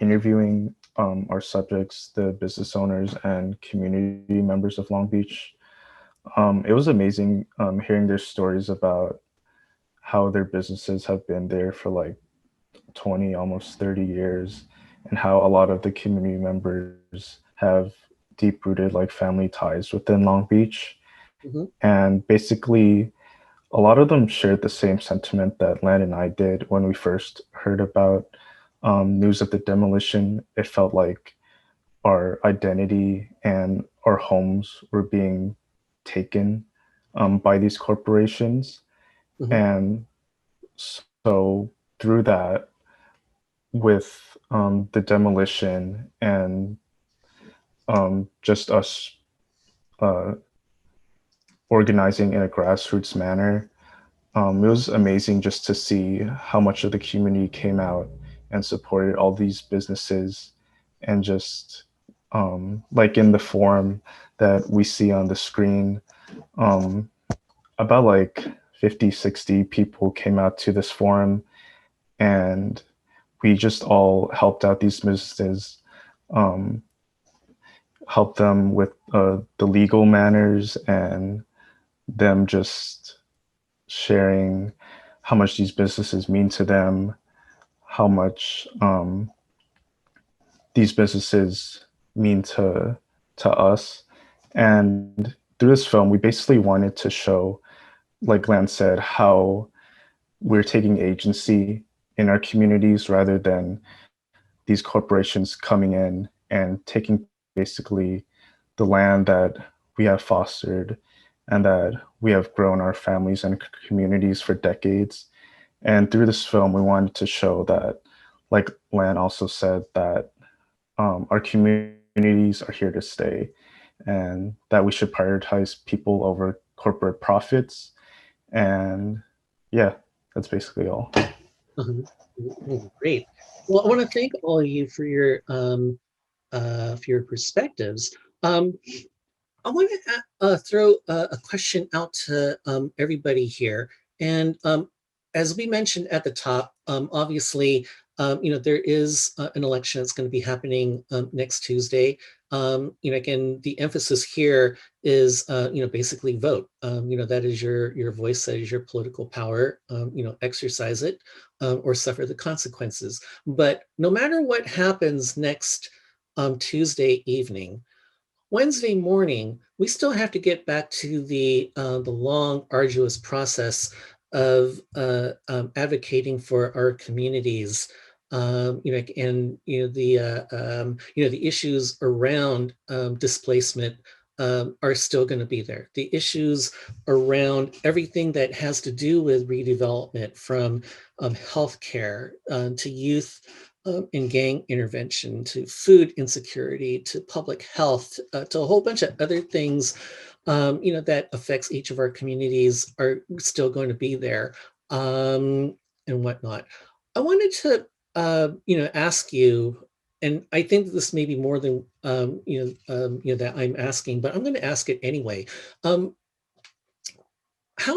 interviewing our subjects, the business owners and community members of Long Beach, it was amazing hearing their stories about how their businesses have been there for like 20, almost 30 years, and how a lot of the community members have deep-rooted like family ties within Long Beach. Mm-hmm. And basically, a lot of them shared the same sentiment that Lan and I did when we first heard about news of the demolition. It felt like our identity and our homes were being taken by these corporations. Mm-hmm. And so through that, with the demolition and just us organizing in a grassroots manner, it was amazing just to see how much of the community came out and supported all these businesses, and just like in the forum that we see on the screen, about like 50, 60 people came out to this forum, and we just all helped out these businesses, helped them with the legal manners, and them just sharing how much these businesses mean to them, how much these businesses mean to us. And through this film, we basically wanted to show, like Lan said, how we're taking agency in our communities rather than these corporations coming in and taking basically the land that we have fostered and that we have grown our families and communities for decades. And through this film, we wanted to show that, like Lan also said, that our communities are here to stay, and that we should prioritize people over corporate profits. And yeah, that's basically all. Great. Well, I want to thank all of you for your perspectives. I want to throw a question out to everybody here. And as we mentioned at the top, obviously, there is an election that's going to be happening next Tuesday. Again, the emphasis here is, basically vote. That is your voice, that is your political power. Exercise it or suffer the consequences. But no matter what happens next Tuesday evening, Wednesday morning, we still have to get back to the long, arduous process of advocating for our communities, and the issues around displacement are still going to be there. The issues around everything that has to do with redevelopment, from healthcare to youth in gang intervention, to food insecurity, to public health, to a whole bunch of other things, that affects each of our communities, are still going to be there, and whatnot. I wanted to, ask you, and I think this may be more than, that I'm asking, but I'm going to ask it anyway. How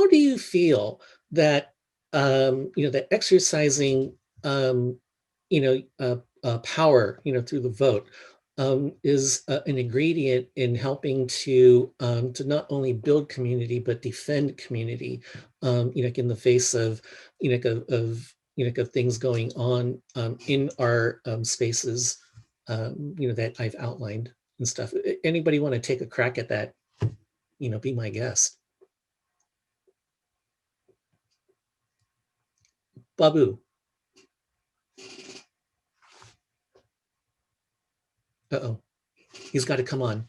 do you feel that, that exercising, power, through the vote, is an ingredient in helping to not only build community but defend community, in the face of, of things going on in our spaces, that I've outlined and stuff. Anybody want to take a crack at that? Be my guest. Babu. Uh-oh. He's got to come on.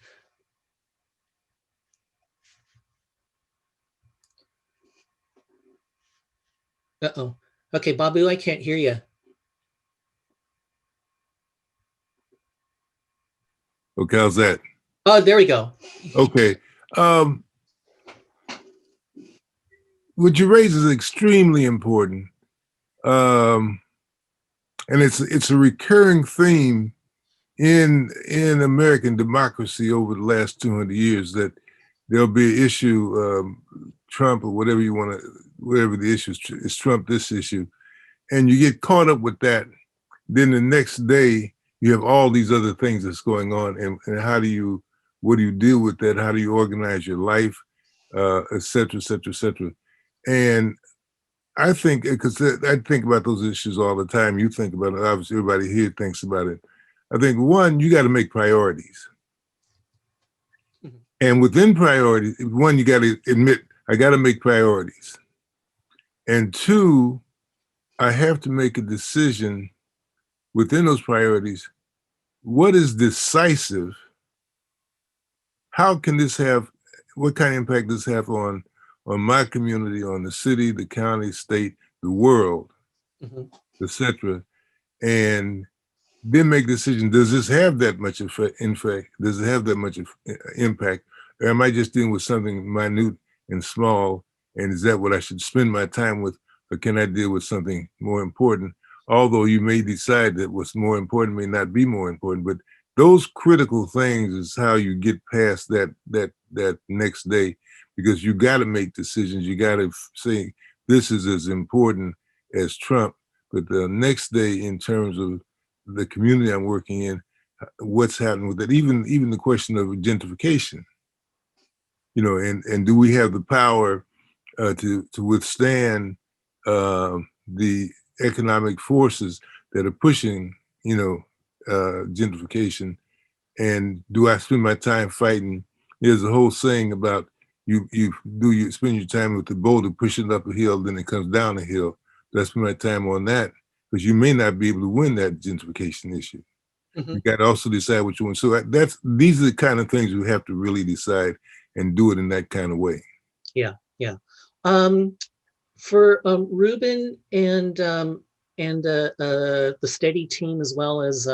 Uh-oh. Okay, Babu, I can't hear you. Okay, how's that? Oh, there we go. Okay. What you raise is extremely important. And it's a recurring theme in American democracy over the last 200 years, that there'll be an issue, Trump or whatever you want to, whatever the issue is Trump, this issue, and you get caught up with that. Then the next day you have all these other things that's going on, and what do you deal with that? How do you organize your life, et cetera, et cetera, et cetera. And I think, because I think about those issues all the time. You think about it. Obviously, everybody here thinks about it. I think, one, you got to make priorities. Mhm. And within priorities, one, you got to admit, I got to make priorities. And two, I have to make a decision within those priorities. What is decisive? How can this have, what kind of impact does this have on my community, on the city, the county, state, the world, Mhm. etc. And then make decisions. Does this have that much effect? In fact, does it have that much impact? Or am I just dealing with something minute and small? And is that what I should spend my time with? Or can I deal with something more important? Although you may decide that what's more important may not be more important, but those critical things is how you get past that next day, because you got to make decisions. You got to say, this is as important as Trump, but the next day, in terms of the community I'm working in, what's happening with it, even the question of gentrification, and do we have the power to withstand the economic forces that are pushing, gentrification? And do I spend my time fighting? There's a whole saying about you spend your time with the boulder pushing up a hill, then it comes down a hill. Do I spend my time on that? Because you may not be able to win that gentrification issue. Mhm. You got to also decide what you want. So these are the kind of things you have to really decide and do it in that kind of way. Yeah, yeah. For Reuben and the steady team, as well as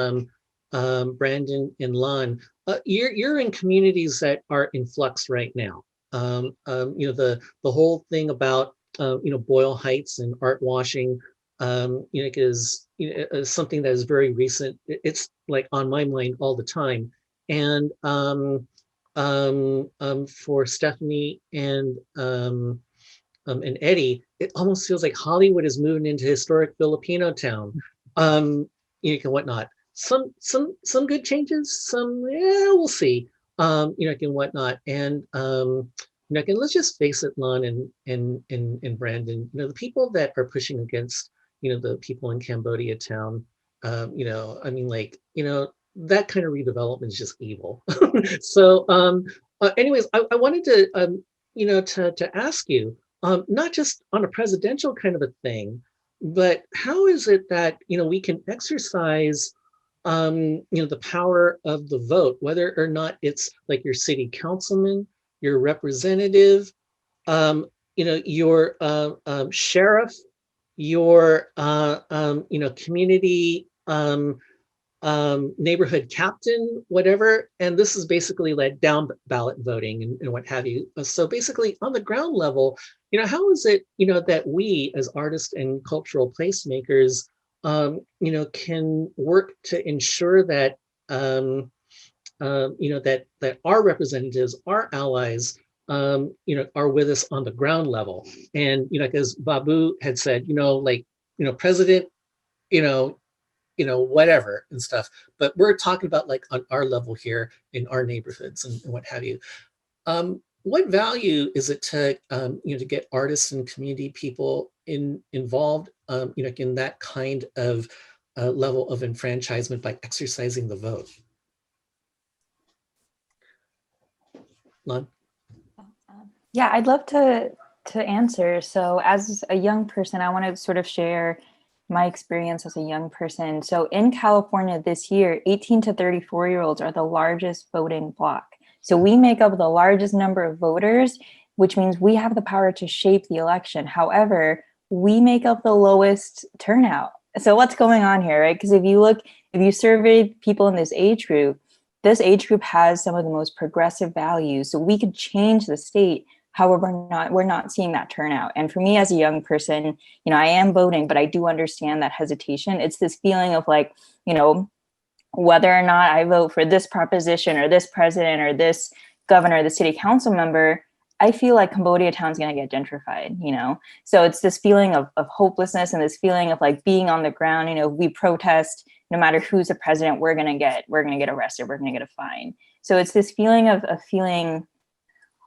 Brandon and Lon, you're in communities that are in flux right now. The whole thing about Boyle Heights and art washing, is something that is very recent. It's like on my mind all the time. And for Stephanie and Eddy, it almost feels like Hollywood is moving into historic Filipino town, and whatnot. Some good changes, some we'll see, and whatnot. And let's just face it, Lon and Brandon, the people that are pushing against, the people in Cambodia town, that kind of redevelopment is just evil. So, anyways, I wanted to, to ask you, not just on a presidential kind of a thing, but how is it that we can exercise the power of the vote, whether or not it's like your city councilman, your representative, your sheriff, your community neighborhood captain, whatever. And this is basically like down ballot voting and what have you. So basically on the ground level, how is it, that we as artists and cultural placemakers, can work to ensure that, that our representatives, our allies, are with us on the ground level. And, because Babu had said, president, whatever and stuff. But we're talking about like on our level here in our neighborhoods and what have you. What value is it to, to get artists and community people involved, in that kind of level of enfranchisement by exercising the vote? Lon? Yeah, I'd love to answer. So as a young person, I want to sort of share my experience as a young person. So in California this year, 18 to 34-year-olds are the largest voting bloc. So we make up the largest number of voters, which means we have the power to shape the election. However, we make up the lowest turnout. So what's going on here, right? Because if you survey people in this age group has some of the most progressive values. So we could change the state. However, we're not seeing that turnout. And for me as a young person, I am voting, but I do understand that hesitation. It's this feeling of like, whether or not I vote for this proposition or this president or this governor or the city council member, I feel like Cambodia-town is going to get gentrified, So it's this feeling of hopelessness and this feeling of like being on the ground. We protest, no matter who's the president, we're going to get arrested, we're going to get a fine. So it's this feeling of feeling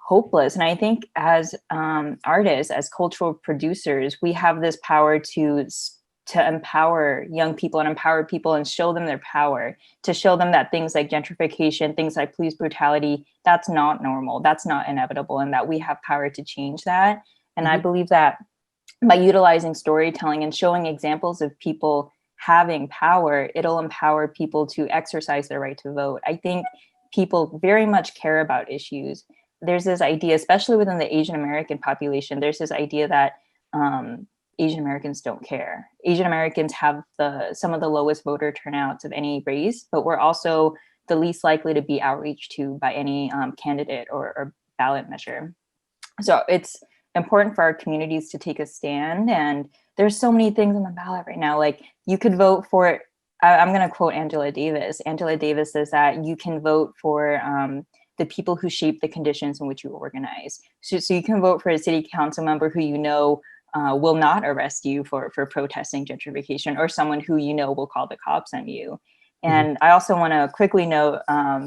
hopeless. And I think as artists, as cultural producers, we have this power to empower young people and empower people and show them their power, to show them that things like gentrification, things like police brutality, that's not normal, that's not inevitable, and that we have power to change that. And I believe that by utilizing storytelling and showing examples of people having power, it'll empower people to exercise their right to vote. I think people very much care about issues. There's this idea, especially within the Asian American population, there's this idea that Asian Americans don't care. Asian Americans have some of the lowest voter turnouts of any race, but we're also the least likely to be outreached to by any candidate or ballot measure. So it's important for our communities to take a stand. And there's so many things on the ballot right now. Like you could vote for, I'm going to quote Angela Davis. Angela Davis says that you can vote for the people who shape the conditions in which you organize. So you can vote for a city council member who will not arrest you for protesting gentrification, or someone who will call the cops on you. And I also want to quickly note,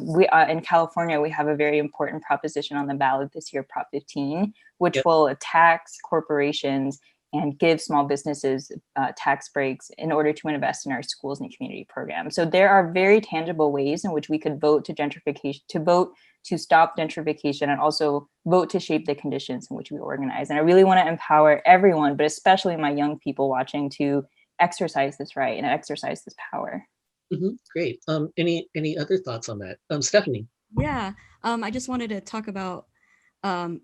we in California, we have a very important proposition on the ballot this year, Prop 15, which will tax corporations and give small businesses tax breaks in order to invest in our schools and community programs. So there are very tangible ways in which we could vote to gentrification, to vote to stop gentrification, and also vote to shape the conditions in which we organize. And I really want to empower everyone, but especially my young people watching, to exercise this right and exercise this power. Great. Any other thoughts on that? Stephanie? Yeah, I just wanted to talk about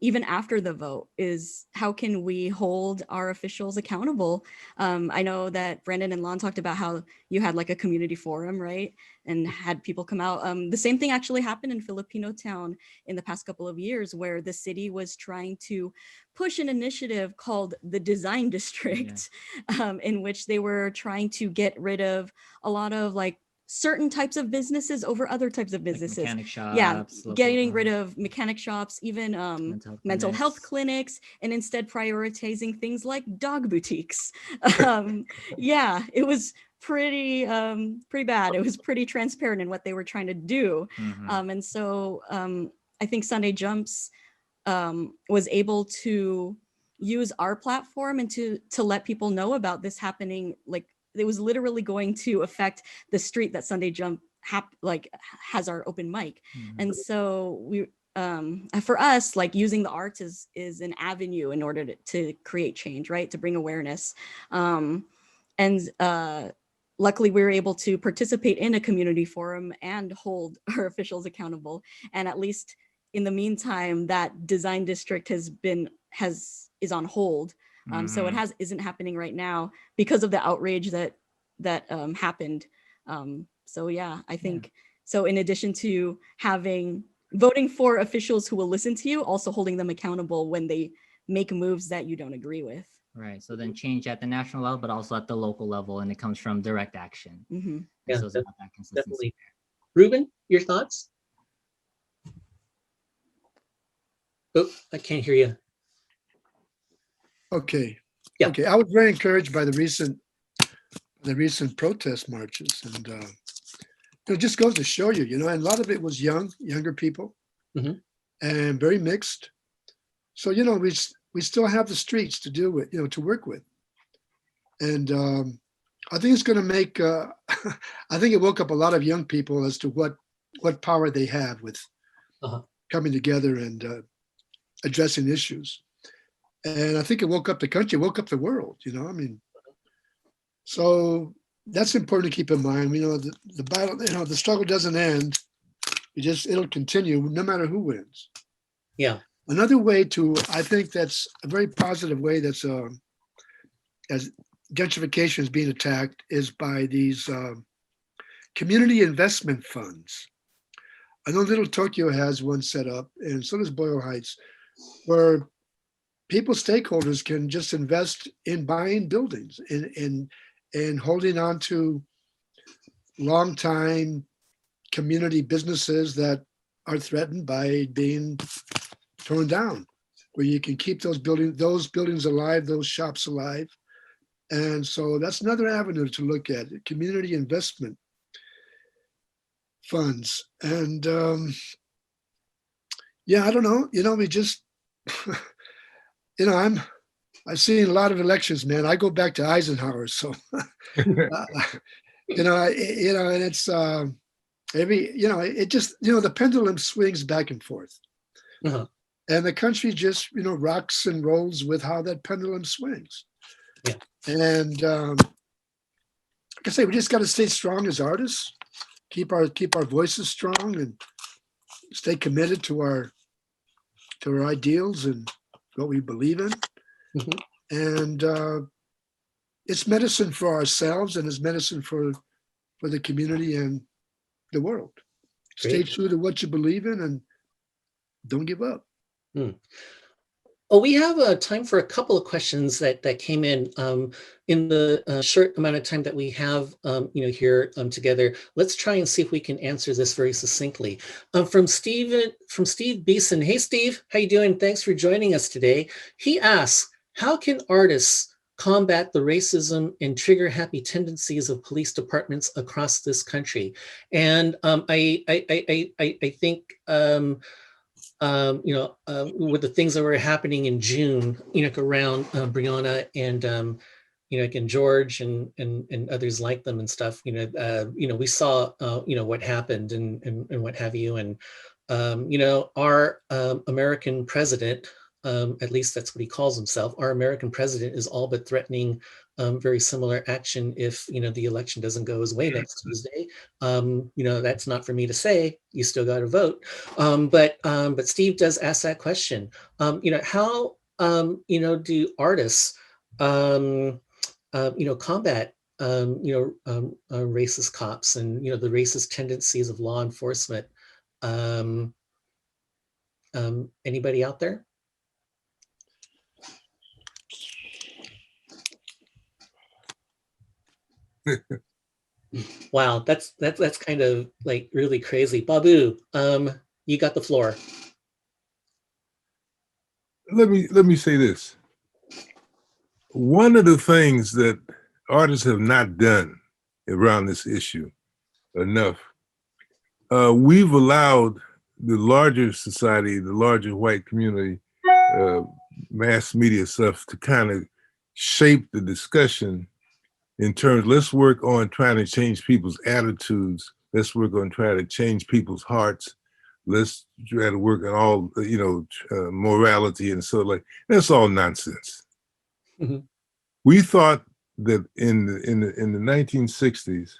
even after the vote is how can we hold our officials accountable? I know that Brandon and Lon talked about how you had like a community forum, right? And had people come out. The same thing actually happened in Filipino-town in the past couple of years, where the city was trying to push an initiative called the Design District, in which they were trying to get rid of a lot of like certain types of businesses over other types of businesses. Like mechanic shops, Getting rid of mechanic shops, even mental health clinics, and instead prioritizing things like dog boutiques. It was pretty bad. It was pretty transparent in what they were trying to do. And so I think Sunday Jumps was able to use our platform and to let people know about this happening. Like, it was literally going to affect the street that Sunday Jump has our open mic. And so we for us, like, using the arts is an avenue in order to create change, right? To bring awareness. Luckily we were able to participate in a community forum and hold our officials accountable. And at least in the meantime, that design district is on hold. So it isn't happening right now because of the outrage that happened. So yeah, I think so. In addition to voting for officials who will listen to you, also holding them accountable when they make moves that you don't agree with. Right. So then change at the national level, but also at the local level, and it comes from direct action. Yeah, so that definitely. Ruben, your thoughts? Oh, I can't hear you. Okay. Yeah. Okay. I was very encouraged by the recent recent protest marches, and it just goes to show you, and a lot of it was younger people, and very mixed. So we still have the streets to deal with, to work with, and I think it's going to make. I think it woke up a lot of young people as to what power they have with coming together and addressing issues. And I think it woke up the country, woke up the world, so that's important to keep in mind. The battle, the struggle doesn't end. It'll continue no matter who wins. Yeah. Another way I think that's a very positive way that's as gentrification is being attacked is by these community investment funds. I know Little Tokyo has one set up, and so does Boyle Heights, where people, stakeholders, can just invest in buying buildings and holding on to long-time community businesses that are threatened by being torn down, where you can keep those buildings alive, those shops alive. And so that's another avenue to look at, community investment funds. And yeah, I don't know, we just, I've seen a lot of elections, man. I go back to Eisenhower, so and it's it just, the pendulum swings back and forth, Uh-huh. and the country just rocks and rolls with how that pendulum swings. Yeah. And like I say, we just got to stay strong as artists, keep our voices strong, and stay committed to our ideals and what we believe in. Mhm. And it's medicine for ourselves, and it's medicine for the community and the world. Stay Great. true to what you believe in and don't give up. Oh, we have time for a couple of questions that came in the short amount of time that we have, here together. Let's try and see if we can answer this very succinctly. From Steve Beeson. Hey, Steve, how you doing? Thanks for joining us today. He asks, how can artists combat the racism and trigger-happy tendencies of police departments across this country? And I think. With the things that were happening in June, around Brianna and, and George and others like them and stuff, we saw, what happened and what have you. And, our American president, at least that's what he calls himself, our American president is all but threatening very similar action if, the election doesn't go his way next Tuesday. That's not for me to say. You still got to vote. But Steve does ask that question. How do artists combat racist cops and the racist tendencies of law enforcement? Anybody out there? Wow, that's kind of like really crazy. Babu, you got the floor. Let me say this. One of the things that artists have not done around this issue enough, we've allowed the larger society, the larger white community, mass media stuff to kind of shape the discussion in terms, let's work on trying to change people's attitudes. Let's work on trying to change people's hearts. Let's try to work on all, morality and so like, that's all nonsense. Mm-hmm. We thought that in the 1960s,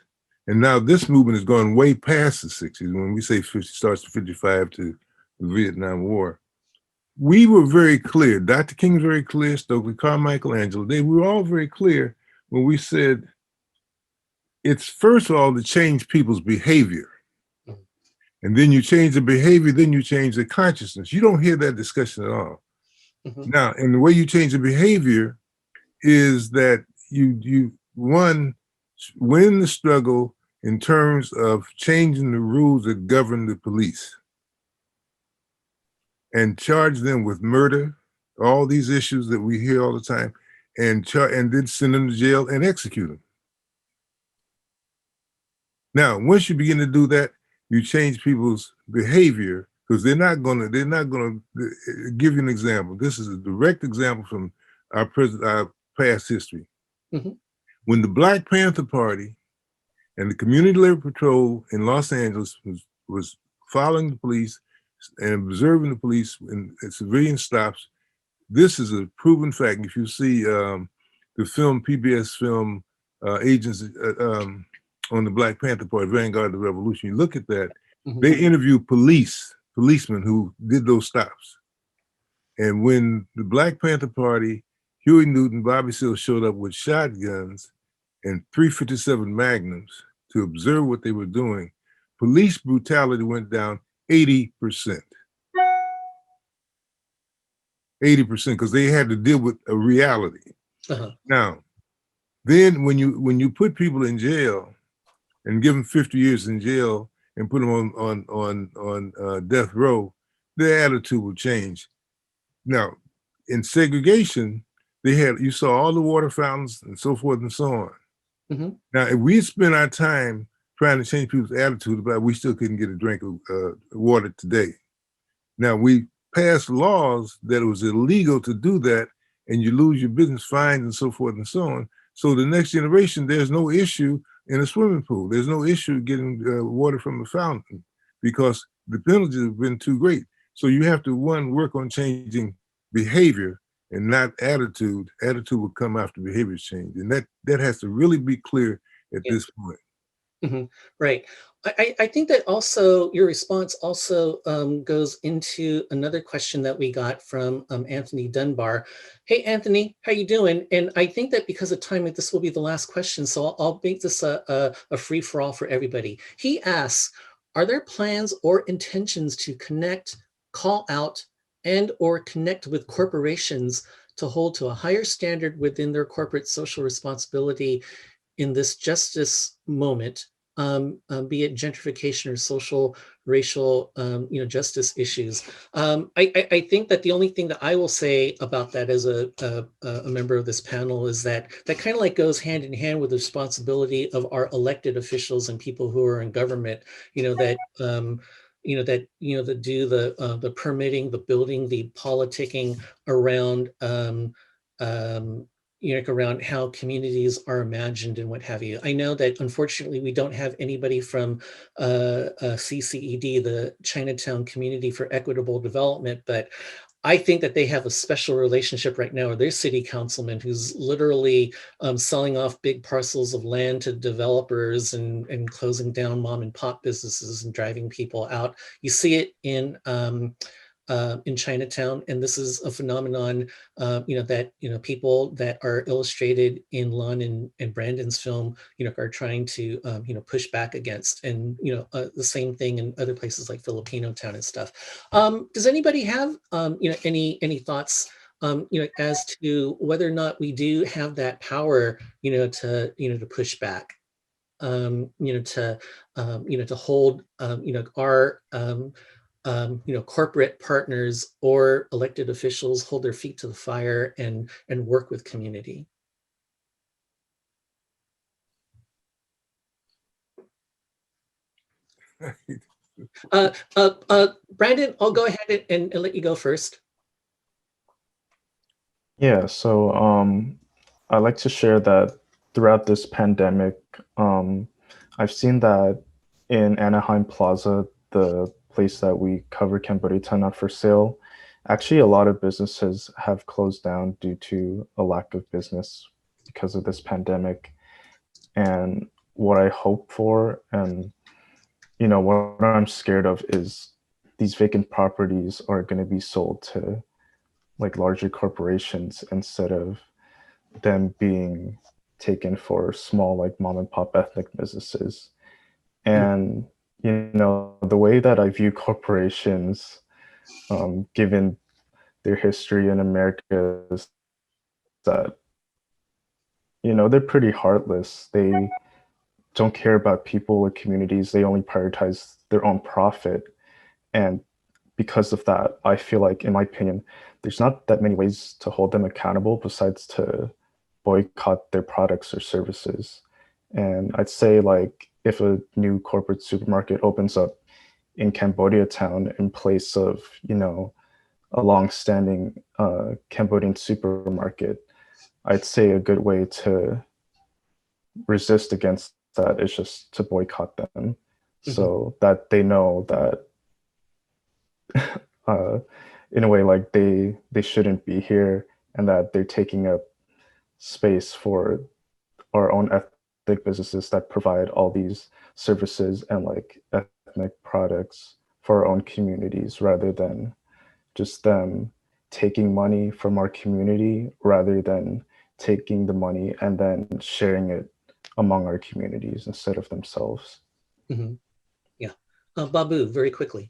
and now this movement has gone way past the 60s. When we say 50, starts to 55 to the Vietnam War, we were very clear. Dr. King was very clear, Stokely Carmichael, Angela Davis, we were all very clear when we said, it's first of all to change people's behavior. And then you change the behavior, then you change the consciousness. You don't hear that discussion at all. Mm-hmm. Now, and the way you change the behavior is that you win the struggle in terms of changing the rules that govern the police and charge them with murder, all these issues that we hear all the time, and then send them to jail and execute them. Now, once you begin to do that, you change people's behavior, because they're not gonna give you an example. This is a direct example from our past history. Mm-hmm. When the Black Panther Party and the Community Labor Patrol in Los Angeles was following the police and observing the police in civilian stops, this is a proven fact. If you see the film, PBS film, Agents on the Black Panther Party, Vanguard of the Revolution, you look at that, mm-hmm. They interview policemen who did those stops. And when the Black Panther Party Huey Newton, Bobby Seale showed up with shotguns and 357 Magnums to observe what they were doing. Police brutality went down 80%. 80% because they had to deal with a reality. Now, then when you put people in jail and give them 50 years in jail and put them on death row, their attitude will change. Now, in segregation, you saw all the water fountains and so forth and so on. Now, if we spent our time trying to change people's attitude about it, we still couldn't get a drink of water today. Now, we passed laws that it was illegal to do that, and you lose your business fines and so forth and so on. So the next generation, there's no issue in a swimming pool. There's no issue getting water from the fountain because the penalties have been too great. So you have to, one, work on changing behavior and not attitude. Attitude will come after behaviors change. And that has to really be clear at this point. Right. I think that also your response also goes into another question that we got from Anthony Dunbar. Hey, Anthony, how you doing? And I think that because of time, this will be the last question. So I'll make this a free for all for everybody. He asks, are there plans or intentions to connect, call out, and or connect with corporations to hold to a higher standard within their corporate social responsibility in this justice moment, be it gentrification or social, racial, justice issues? I think that the only thing that I will say about that as a member of this panel is that kind of like goes hand in hand with the responsibility of our elected officials and people who are in government, that do the permitting, the building, the politicking around around how communities are imagined and what have you. I know that unfortunately we don't have anybody from CCED, the Chinatown Community for Equitable Development, but I think that they have a special relationship right now with their city councilman who's literally selling off big parcels of land to developers and closing down mom and pop businesses and driving people out. You see it in Chinatown, and this is a phenomenon, that people that are illustrated in Lon and Brandon's film, are trying to push back against, and the same thing in other places like Filipino Town and stuff. Does anybody have any thoughts as to whether or not we do have that power to push back, to hold our corporate partners or elected officials hold their feet to the fire and work with community? Brandon, I'll go ahead and let you go first. Yeah, so I'd like to share that throughout this pandemic, I've seen that in Anaheim Plaza, the place that we cover, CAMBODIATOWN Not For Sale, actually a lot of businesses have closed down due to a lack of business because of this pandemic. And what I hope for, and what I'm scared of, is these vacant properties are going to be sold to like larger corporations instead of them being taken for small like mom and pop ethnic businesses. And the way that I view corporations, given their history in America, is that they're pretty heartless. They don't care about people or communities. They only prioritize their own profit. And because of that, I feel like, in my opinion, there's not that many ways to hold them accountable besides to boycott their products or services. And I'd say, like, if a new corporate supermarket opens up in CAMBODIATOWN in place of, a long-standing Cambodian supermarket, I'd say a good way to resist against that is just to boycott them, so that they know that in a way, like, they shouldn't be here, and that they're taking up space for our own ethnic businesses that provide all these services and like ethnic products for our own communities, rather than just them taking money from our community rather than taking the money and then sharing it among our communities instead of themselves. Mhm. Yeah. Babu, very quickly.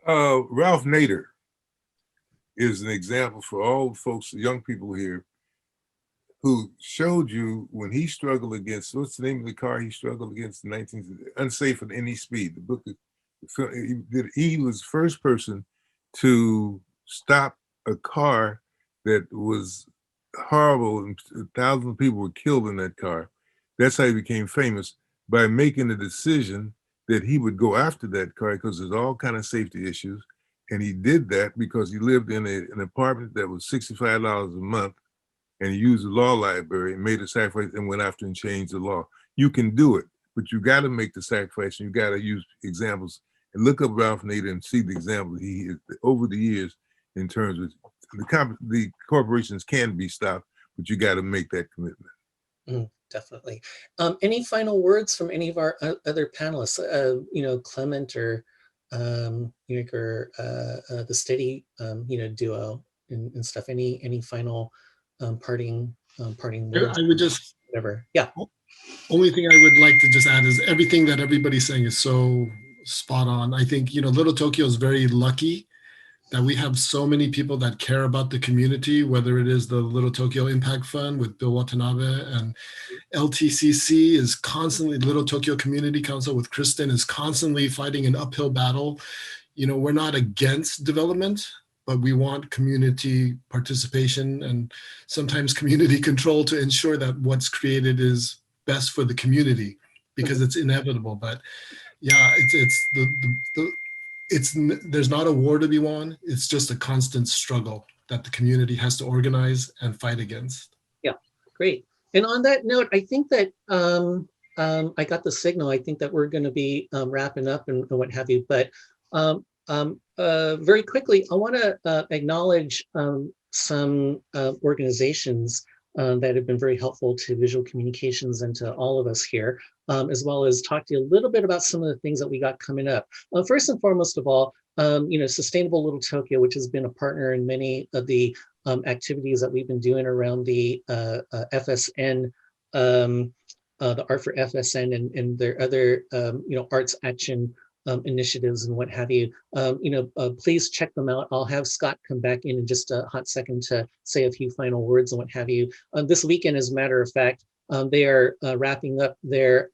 Ralph Nader is an example for all the folks, the young people here, who showed you when he struggled against, what's the name of the car he struggled against in 19, unsafe at any speed. The book, he was the first person to stop a car that was horrible and thousands of people were killed in that car. That's how he became famous, by making the decision that he would go after that car because there's all kind of safety issues. And he did that because he lived in an apartment that was $65 a month, and he used the law library and made a sacrifice and went after and changed the law. You can do it, but you got to make the sacrifice, and you got to use examples and look up Ralph Nader and see the example he over the years in terms of the corporations can be stopped, but you got to make that commitment. Definitely. Any final words from any of our other panelists? Clement or or the Steady, duo and stuff. Any final parting words? I would just, whatever. Yeah. only thing I would like to just add is everything that everybody's saying is so spot on. I think, Little Tokyo is very lucky that we have so many people that care about the community, whether it is the Little Tokyo Impact Fund with Bill Watanabe, and LTCC is constantly, Little Tokyo Community Council with Kristen is constantly fighting an uphill battle. We're not against development, but we want community participation and sometimes community control to ensure that what's created is best for the community, because it's inevitable. But yeah, there's not a war to be won. It's just a constant struggle that the community has to organize and fight against. Yeah, great. And on that note, I think that I got the signal. I think that we're going to be wrapping up and what have you. But very quickly, I want to acknowledge some organizations that have been very helpful to visual communications and to all of us here, as well as talk to you a little bit about some of the things that we got coming up. First and foremost of all, Sustainable Little Tokyo, which has been a partner in many of the activities that we've been doing around the FSN, the ART4FSN and their other, arts action initiatives and what have you. Please check them out. I'll have Scott come back in just a hot second to say a few final words and what have you. This weekend, as a matter of fact, they are wrapping up their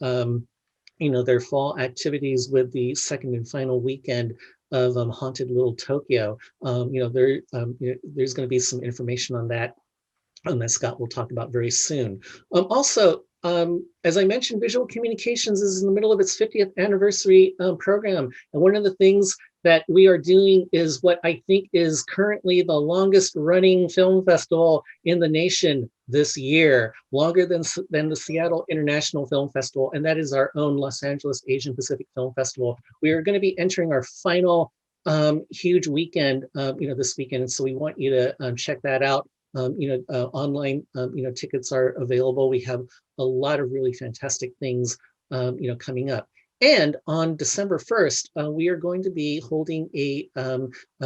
fall activities with the second and final weekend of Haunted Little Tokyo. There's going to be some information on that that Scott will talk about very soon. Also, as I mentioned, Visual Communications is in the middle of its 50th anniversary program. And one of the things that we are doing is what I think is currently the longest running film festival in the nation this year, longer than the Seattle International Film Festival, and that is our own Los Angeles Asian Pacific Film Festival. We are going to be entering our final huge weekend, this weekend, and so we want you to check that out. Online, tickets are available. We have a lot of really fantastic things, coming up. And on December 1st, we are going to be holding a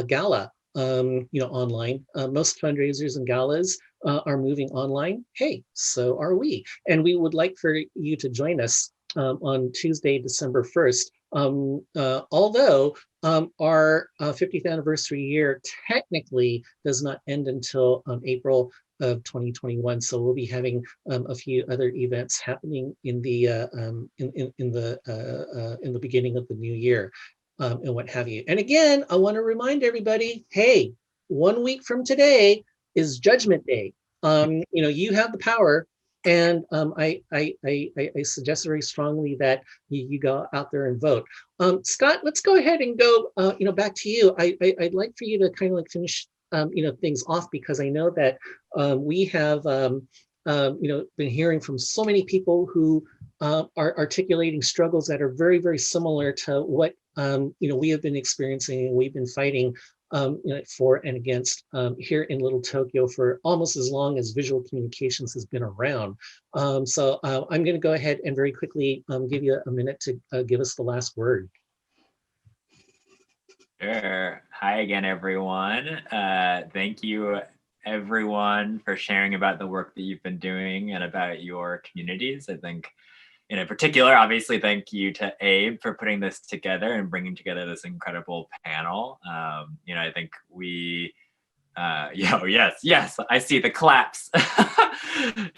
gala, online. Most fundraisers and galas are moving online. Hey, so are we. And we would like for you to join us on Tuesday, December 1st. Although our 50th anniversary year technically does not end until April of 2021, so we'll be having a few other events happening in the beginning of the new year, and what have you. And again, I want to remind everybody, hey, 1 week from today is Judgment Day. You have the power. And I suggest very strongly that you go out there and vote. Scott, let's go ahead and go, back to you. I'd like for you to kind of finish, things off, because I know that we have, been hearing from so many people who are articulating struggles that are very, very similar to what, we have been experiencing and we've been fighting for and against here in Little Tokyo for almost as long as visual communications has been around. So I'm going to go ahead and very quickly give you a minute to give us the last word. Sure. Hi again, everyone. Thank you, everyone, for sharing about the work that you've been doing and about your communities. I think, in particular, obviously, thank you to Abe for putting this together and bringing together this incredible panel. I think we, yes, I see the claps. I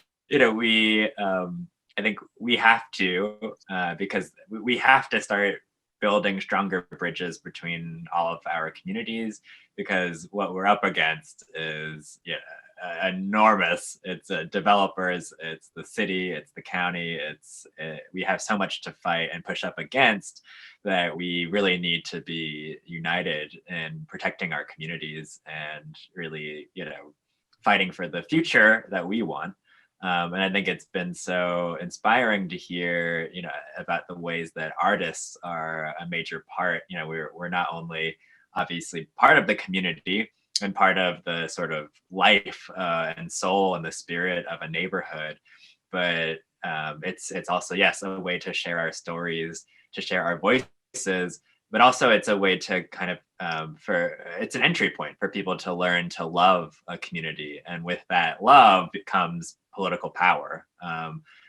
think we have to, because we have to start building stronger bridges between all of our communities, because what we're up against is enormous. It's developers, it's the city, it's the county, we have so much to fight and push up against that we really need to be united in protecting our communities and really, fighting for the future that we want. And I think it's been so inspiring to hear, about the ways that artists are a major part. We're not only obviously part of the community and part of the sort of life and soul and the spirit of a neighborhood, but it's also, yes, a way to share our stories, to share our voices, but also it's a way to kind of it's an entry point for people to learn to love a community, and with that love comes political power.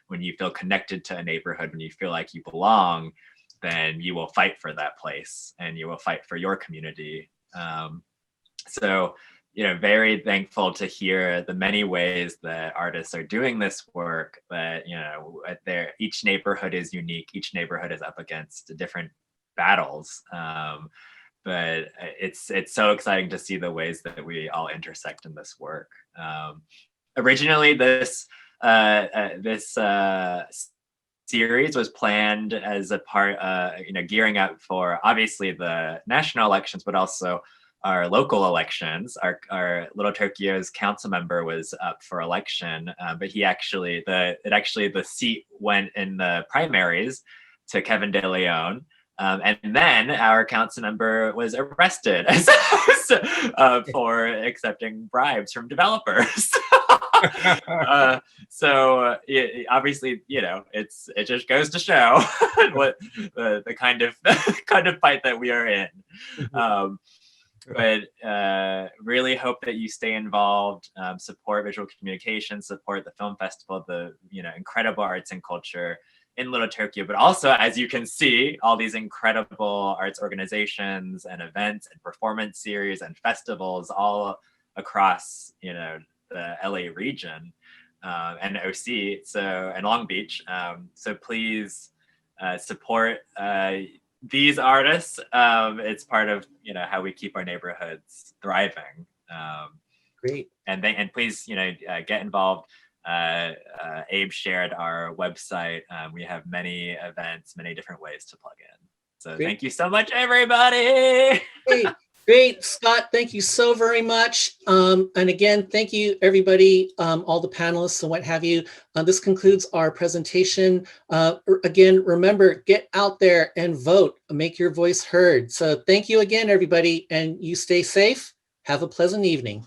When you feel connected to a neighborhood, when you feel like you belong, then you will fight for that place and you will fight for your community. So, very thankful to hear the many ways that artists are doing this work, that, each neighborhood is unique. Each neighborhood is up against different battles. But it's so exciting to see the ways that we all intersect in this work. Originally, this series was planned as a part, gearing up for obviously the national elections, but also our local elections. Our Little Tokyo's council member was up for election, but the seat went in the primaries to Kevin De Leon. And then our council member was arrested for accepting bribes from developers. So obviously, it just goes to show what the kind of fight that we are in. But really hope that you stay involved, support visual communication, support the film festival, the incredible arts and culture in Little Tokyo, but also, as you can see, all these incredible arts organizations and events and performance series and festivals all across, the LA region and OC, and Long Beach. So please support these artists. It's part of, how we keep our neighborhoods thriving. Great. And please, get involved. Abe shared our website. We have many events, many different ways to plug in. So Great. Thank you so much, everybody. Great, Scott. Thank you so very much. And again, thank you, everybody, all the panelists and what have you. This concludes our presentation. Again, remember, get out there and vote. Make your voice heard. So thank you again, everybody, and you stay safe. Have a pleasant evening.